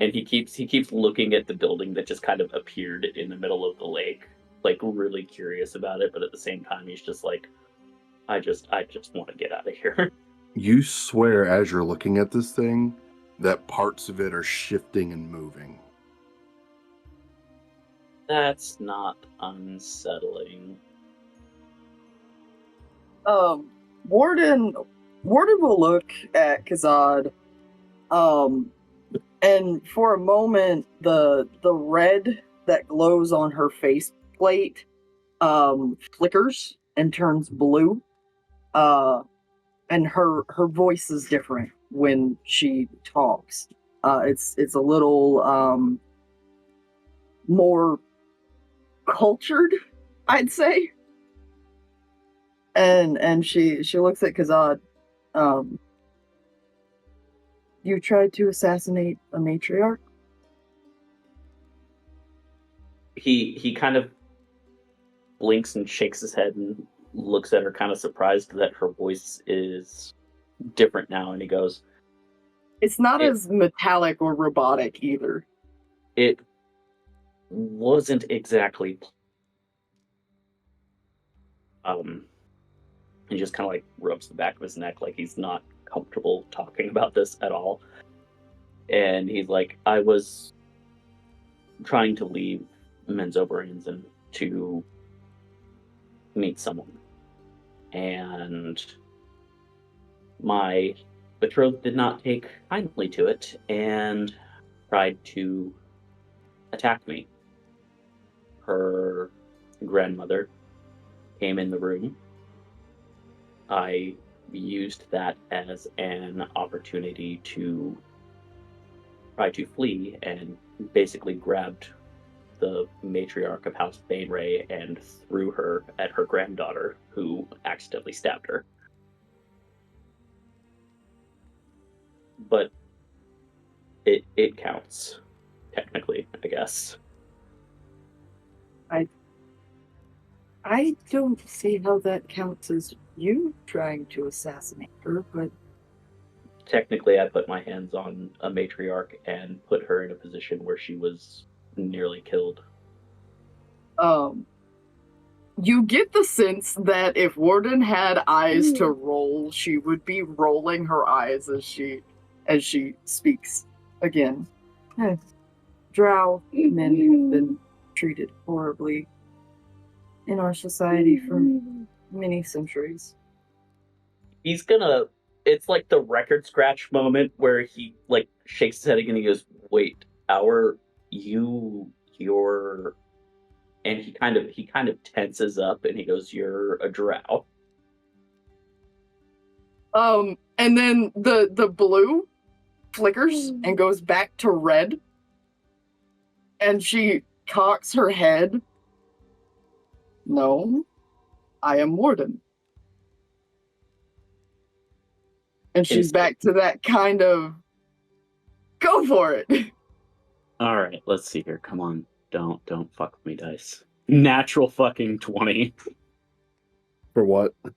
And he keeps looking at the building that just kind of appeared in the middle of the lake, like really curious about it, but at the same time he's just like, I just want to get out of here. You swear as you're looking at this thing that parts of it are shifting and moving. That's not unsettling. Warden will look at Kazad, and for a moment the red that glows on her faceplate flickers and turns blue. And her voice is different when she talks. It's a little more cultured, I'd say. And she looks at Kazad. You tried to assassinate a matriarch? He kind of blinks and shakes his head and looks at her, kind of surprised that her voice is different now, and he goes, It's not as metallic or robotic either. It wasn't exactly. He just kind of like rubs the back of his neck like he's not comfortable talking about this at all. And he's like, I was trying to leave Menzoberans and to meet someone. And my betrothed did not take kindly to it and tried to attack me. Her grandmother came in the room. I used that as an opportunity to try to flee and basically grabbed the matriarch of House Bainray and threw her at her granddaughter, who accidentally stabbed her. But it counts, technically, I guess. I don't see how that counts as you trying to assassinate her, but Technically, I put my hands on a matriarch and put her in a position where she was nearly killed. you get the sense that if Warden had eyes to roll, she would be rolling her eyes as she speaks again. Drow men have been treated horribly in our society for many centuries. He's gonna. It's like the record scratch moment where he like shakes his head again. And he goes, "Wait, you're," and he kind of tenses up and he goes, "You're a drow." And then the blue flickers and goes back to red, and she cocks her head. No, I am Warden. And she's back to that kind of, go for it. All right, let's see here. Come on, don't fuck with me, dice. Natural fucking 20 For what? for an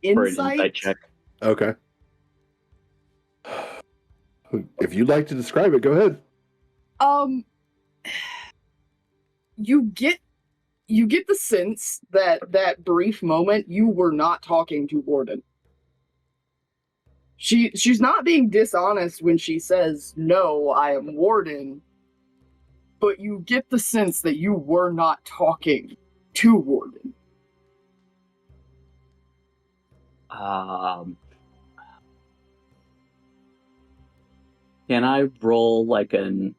Insight? insight check. Okay. If you'd like to describe it, go ahead. You get the sense that brief moment you were not talking to Warden. She's not being dishonest when she says, "No, I am Warden," but you get the sense that you were not talking to Warden. Can I roll like an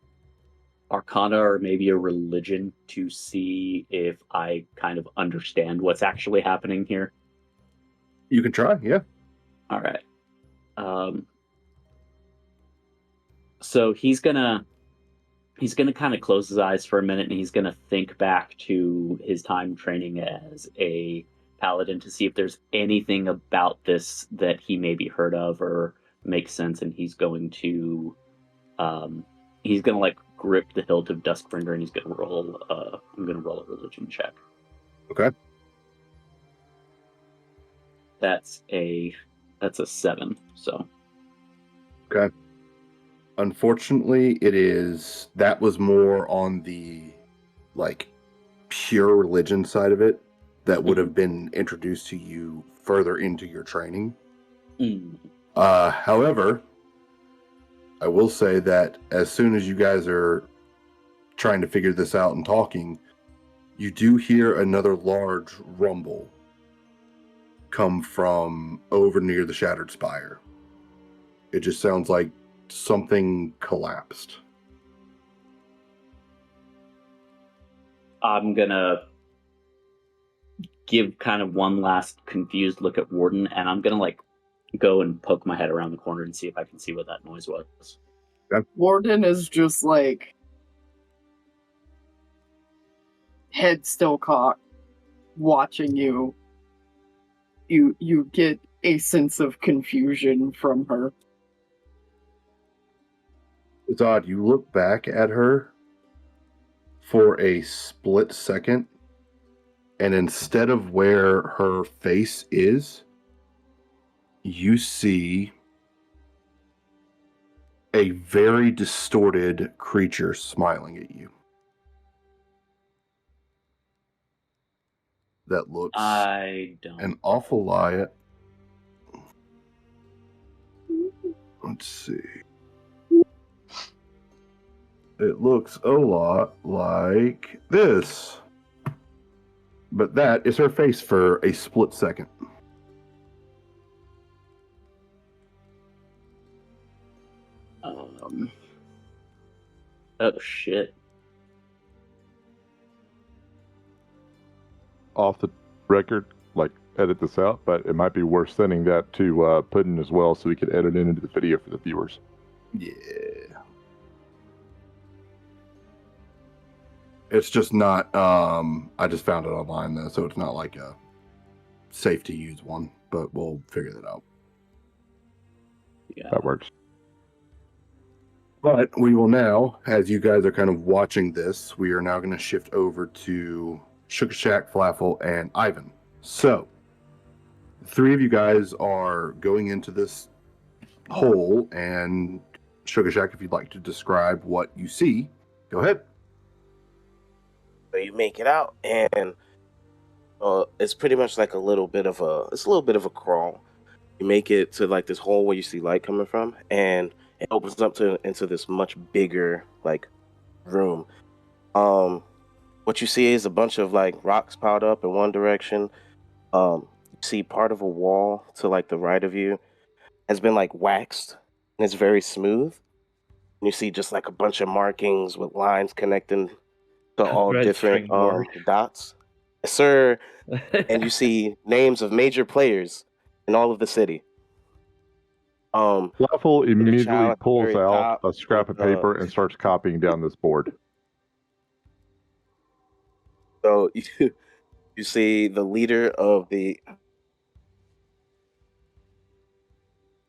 Arcana or maybe a religion to see if I kind of understand what's actually happening here? You can try, yeah. All right. So he's gonna kind of close his eyes for a minute, and he's gonna think back to his time training as a paladin to see if there's anything about this that he maybe heard of or makes sense. And he's going to like grip the hilt of Duskbringer, and he's gonna roll. I'm gonna roll a religion check. Okay. That's a 7. So. Okay. Unfortunately, that was more on the like pure religion side of it that would have been introduced to you further into your training. However, I will say that as soon as you guys are trying to figure this out and talking, you do hear another large rumble come from over near the Shattered Spire. It just sounds like something collapsed. I'm gonna give kind of one last confused look at Warden, and I'm gonna like go and poke my head around the corner and see if I can see what that noise was. Okay. Warden is just like head still cocked, watching you. You get a sense of confusion from her. It's odd. You look back at her for a split second, and instead of where her face is, you see a very distorted creature smiling at you. That looks I don't. an awful lot. Let's see. It looks a lot like this. But that is her face for a split second. Oh shit. Off the record, like edit this out, but it might be worth sending that to Puddin as well so we could edit it into the video for the viewers. Yeah. It's just not, I just found it online though, so it's not like a safe to use one, but we'll figure that out. Yeah. That works. But we will now, as you guys are kind of watching this, we are now going to shift over to Sugar Shack, Flaffle, and Ivan. So, the three of you guys are going into this hole, and Sugar Shack, if you'd like to describe what you see, go ahead. So you make it out, and it's pretty much like a little bit of a crawl. You make it to like this hole where you see light coming from, and it opens up into this much bigger like room. What you see is a bunch of like rocks piled up in one direction. see part of a wall to like the right of you has been like waxed and it's very smooth. And you see just like a bunch of markings with lines connecting to all Red different string board. dots. Yes, sir. And you see names of major players in all of the city. Flaffle the immediately child at the pulls very out top a scrap of with, paper and starts copying down this board. So you see the leader of the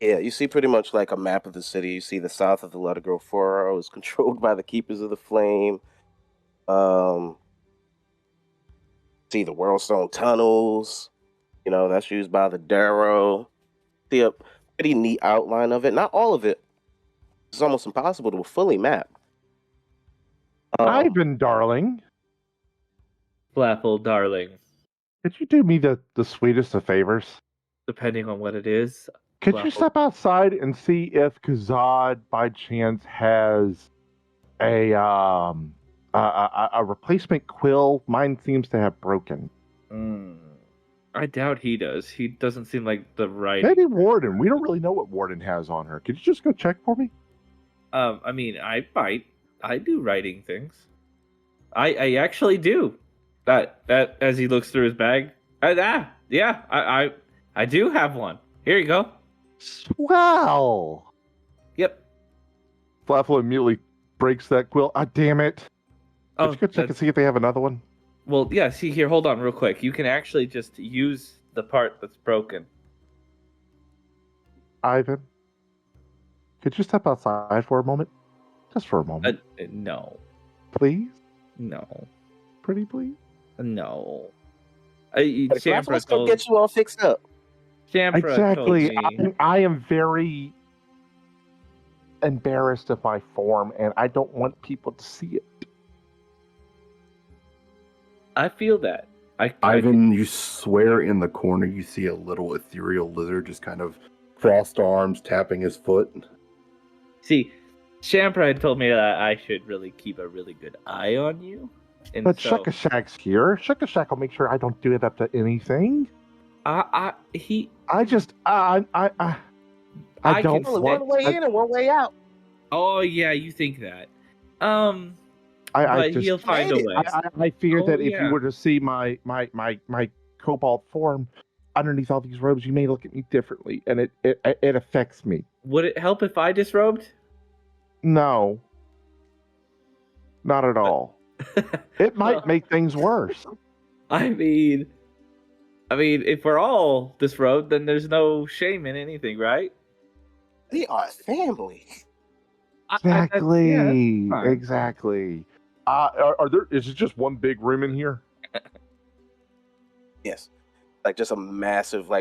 you see pretty much like a map of the city. You see the south of the Let It Grow Furrow is controlled by the Keepers of the Flame. See the Whirlstone Tunnels. You know, that's used by the Darrow. See a pretty neat outline of it. Not all of it. It's almost impossible to fully map. Ivan, darling, Flaffle, darling. could you do me the sweetest of favors? Depending on what it is. Could you Flaffle. step outside and see if Kazad by chance has a replacement quill? Mine seems to have broken. I doubt he does. He doesn't seem like the right. Maybe Warden. We don't really know what Warden has on her. Could you just go check for me? I mean, I might. I do writing things. I actually do. That as he looks through his bag. Yeah. I do have one. Here you go. Swell. Yep. Flaffle immediately breaks that quill. Ah, damn it. Could you go check and see if they have another one? Well, yeah, see here, hold on real quick. You can actually just use the part that's broken. Ivan, could you step outside for a moment? Just for a moment. No. Please? No. Pretty please? No. Let's go get you all fixed up. Shampra exactly. told me. I am very embarrassed of my form, and I don't want people to see it. I feel that. Ivan, you swear in the corner you see a little ethereal lizard just kind of crossed arms tapping his foot. See, Shampra had told me that I should really keep a really good eye on you. And But so, Shuckashack's here. Shuckashack will make sure I don't do it up to anything. I don't Only one way in and one way out. Oh yeah, you think that. But he'll find a way. I fear that if yeah. you were to see my cobalt form underneath all these robes, you may look at me differently, and it affects me. Would it help if I disrobed? No, not at all. It might make things worse. I mean, if we're all disrobed, then there's no shame in anything, right? We are family. Exactly. Exactly. Is it just one big room in here? Yes. Like just a massive,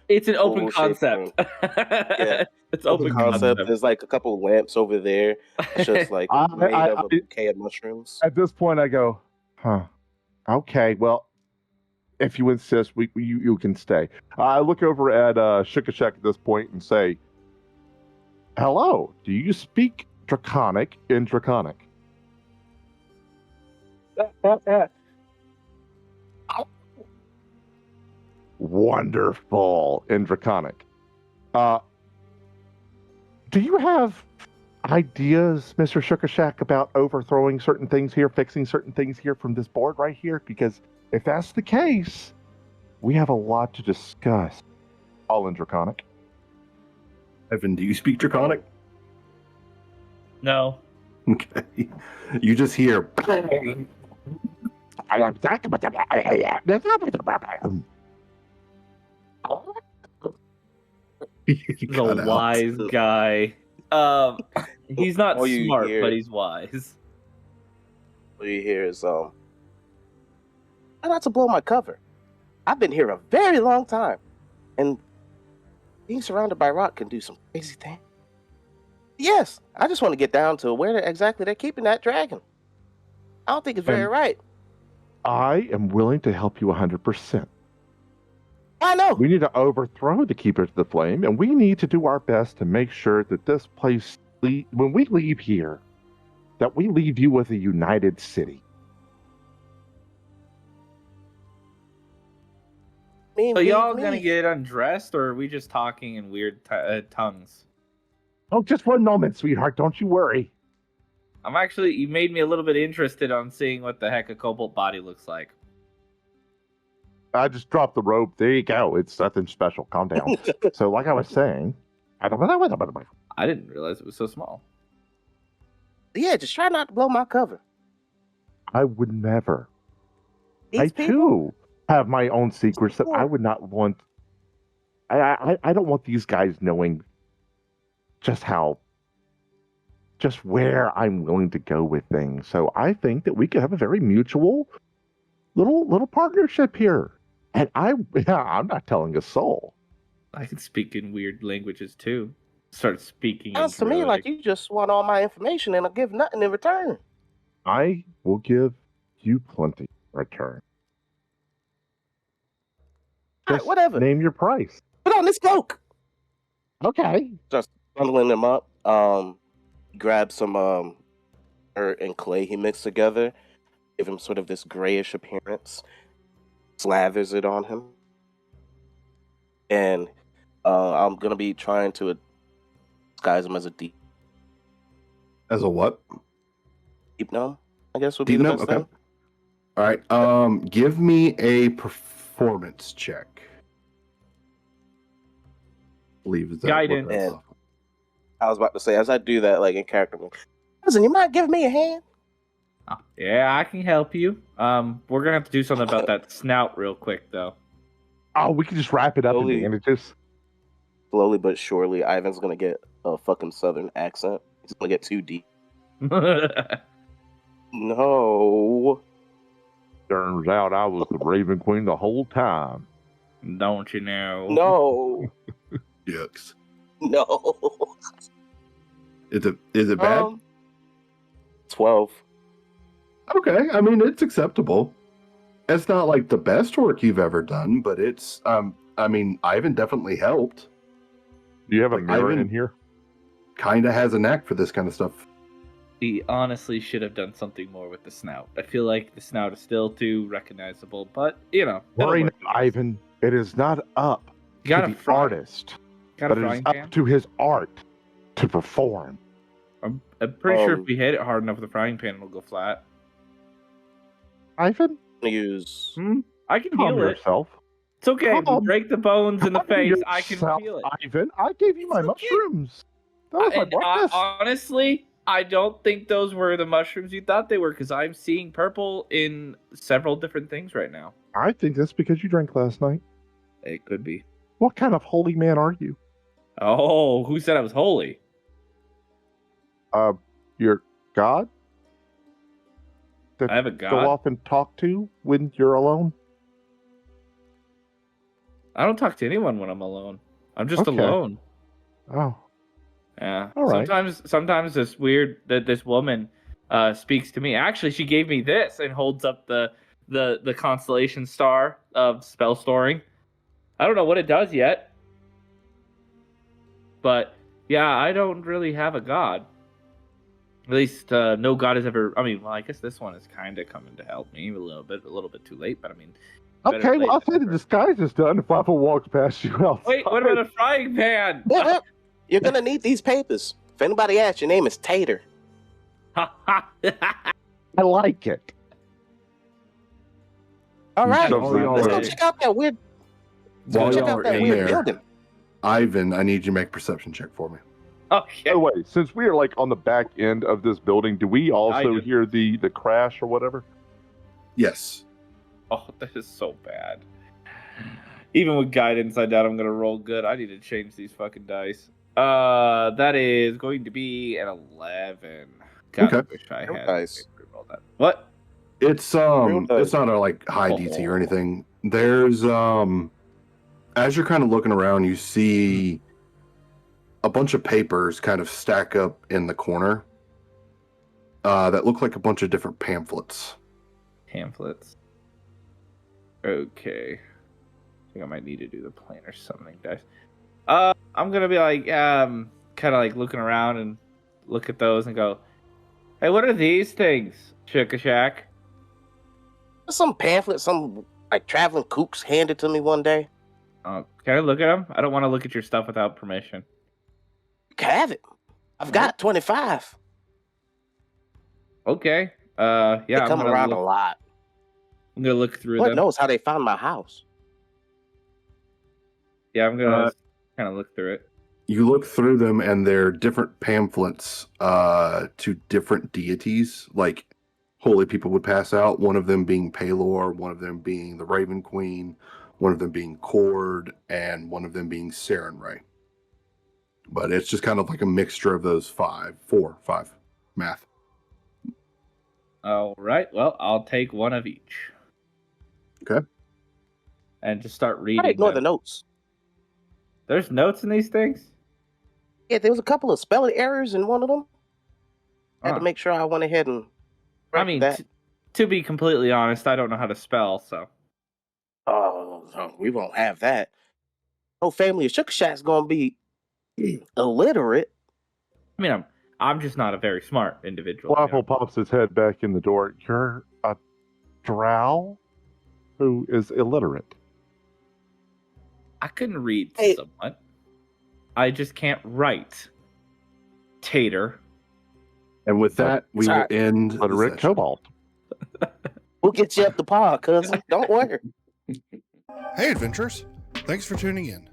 it's an open concept. Yeah. It's open concept. There's like a couple of lamps over there. It's just like made of a bouquet of mushrooms. At this point, I go, huh. Okay, well, if you insist, you can stay. I look over at Shukashek at this point and say, hello, do you speak Draconic in Draconic? Wonderful in Draconic. Do you have ideas, Mr. Shukashak, about overthrowing certain things here, fixing certain things here from this board right here? Because if that's the case, we have a lot to discuss. All in Draconic. Evan, do you speak Draconic? No. Okay. You just hear. He's a wise guy. He's not All you smart, hear- but he's wise. All you hear is, try not to blow my cover. I've been here a very long time, and being surrounded by rock can do some crazy things. Yes, I just want to get down to where exactly they're keeping that dragon. I don't think it's very right. I am willing to help you 100%. I know. We need to overthrow the Keepers of the Flame, and we need to do our best to make sure that this place, when we leave here, that we leave you with a united city. Mean, So y'all me. gonna get undressed, or are we just talking in weird tongues? Oh, just one moment, sweetheart. Don't you worry. You made me a little bit interested on seeing what the heck a cobalt body looks like. I just dropped the rope. There you go. It's nothing special. Calm down. So, like I was saying, I didn't realize it was so small. Yeah, just try not to blow my cover. I would never. These people? Too have my own secrets that I would not want. I don't want these guys knowing just where I'm willing to go with things. So I think that we could have a very mutual little partnership here. And I'm not telling a soul. I can speak in weird languages too. Start speaking. Sounds to me like you just want all my information and I'll give nothing in return. I will give you plenty in return. All right, whatever. Name your price. Put on this cloak. Okay. Just bundling them up. Grab some earth and clay he mixed together. Give him sort of this grayish appearance. Slathers it on him. And I'm gonna be trying to disguise him as a deep. As a what? Deep gnome, I guess would Deep be the gnome? best Okay. thing. All right. Give me a performance check. I believe is that Guidance. what that's And off of? I was about to say, as I do that, like in character, listen, you might give me a hand. Oh, yeah, I can help you. We're gonna have to do something about that snout real quick, though. Oh, we can just wrap it up in bandages. Slowly but surely, Ivan's gonna get a fucking southern accent. He's gonna get too deep. No. Turns out I was the Raven Queen the whole time. Don't you know? No. Yucks. No. Is it bad? 12. Okay, I mean it's acceptable. It's not like the best work you've ever done, but it's I mean Ivan definitely helped. Do you have a mirror Ivan in here? Kinda has a knack for this kind of stuff. He honestly should have done something more with the snout. I feel like the snout is still too recognizable, but you know. Worry not, Ivan. It is not up to the artist, Got a but it is frying pan? up to his art to perform. I'm pretty sure if we hit it hard enough with the frying pan, it'll go flat. Ivan? Use. I can Calm heal it. yourself. It's okay. If we Calm- break the bones in the calm face, I can yourself, feel it. Ivan, I gave you my mushrooms. That was my And breakfast. honestly, I don't think those were the mushrooms you thought they were, because I'm seeing purple in several different things right now. I think that's because you drank last night. It could be. What kind of holy man are you? Oh, who said I was holy? Your god? That I have a you god? go off and talk to when you're alone? I don't talk to anyone when I'm alone. I'm just Okay. alone. Oh. Yeah. All right. Sometimes this woman speaks to me. Actually, she gave me this and holds up the constellation star of spell storing. I don't know what it does yet. But yeah, I don't really have a god. At least no god has ever. I mean, well, I guess this one is kind of coming to help me a little bit too late. But I mean, better Okay, late well, I'll than say the never. disguise is done if Flaffle walks past you outside. Wait, what about a frying pan? You're gonna need these papers. If anybody asks, your name is Tater. I like it. All right, shove that let's go away. check out that weird. While check y'all out are that in weird there, building. Ivan, I need you to make a perception check for me. Okay. By the way, since we are like on the back end of this building, do we also do. hear the crash or whatever? Yes. Oh, that is so bad. Even with guidance, I doubt I'm gonna roll good. I need to change these fucking dice. That is going to be an 11. God, I Okay. wish I Real had dice. roll that. What? It's Real dice. it's not a like high DC or anything. There's as you're kind of looking around, you see a bunch of papers kind of stack up in the corner that look like a bunch of different pamphlets. Pamphlets. Okay. I think I might need to do the planar summoning dice. I'm gonna be like, kind of like looking around and look at those and go, hey, what are these things, Shack? Some pamphlet, some like traveling kooks handed to me one day. Can I look at them? I don't want to look at your stuff without permission. You can have it. I've got 25. Okay. They Yeah, come around a lot. I'm gonna look through Lord them. knows how they found my house. Yeah, I'm gonna kind of look through it. You look through them, and they're different pamphlets to different deities, like holy people would pass out. One of them being Palor, one of them being the Raven Queen, one of them being Cord, and one of them being Sarenrae. But it's just kind of like a mixture of those five. Math. All right. Well, I'll take one of each. Okay. And just start I reading. ignore the them. notes. There's notes in these things? Yeah, there was a couple of spelling errors in one of them. I had to make sure I went ahead and. I mean, to be completely honest, I don't know how to spell, so. Oh, no, we won't have that. Whole family of Sugar Shack's gonna be illiterate. I mean, I'm just not a very smart individual. Flaffle pops his head back in the door. You're a drow who is illiterate. I can read Hey. somewhat. I just can't write. Tater. And with that, we will end. Illiterate Cobalt. We'll get you up the pod, cousin. Don't worry. Hey, adventurers! Thanks for tuning in.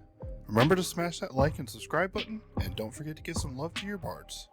Remember to smash that like and subscribe button, and don't forget to give some love to your bards.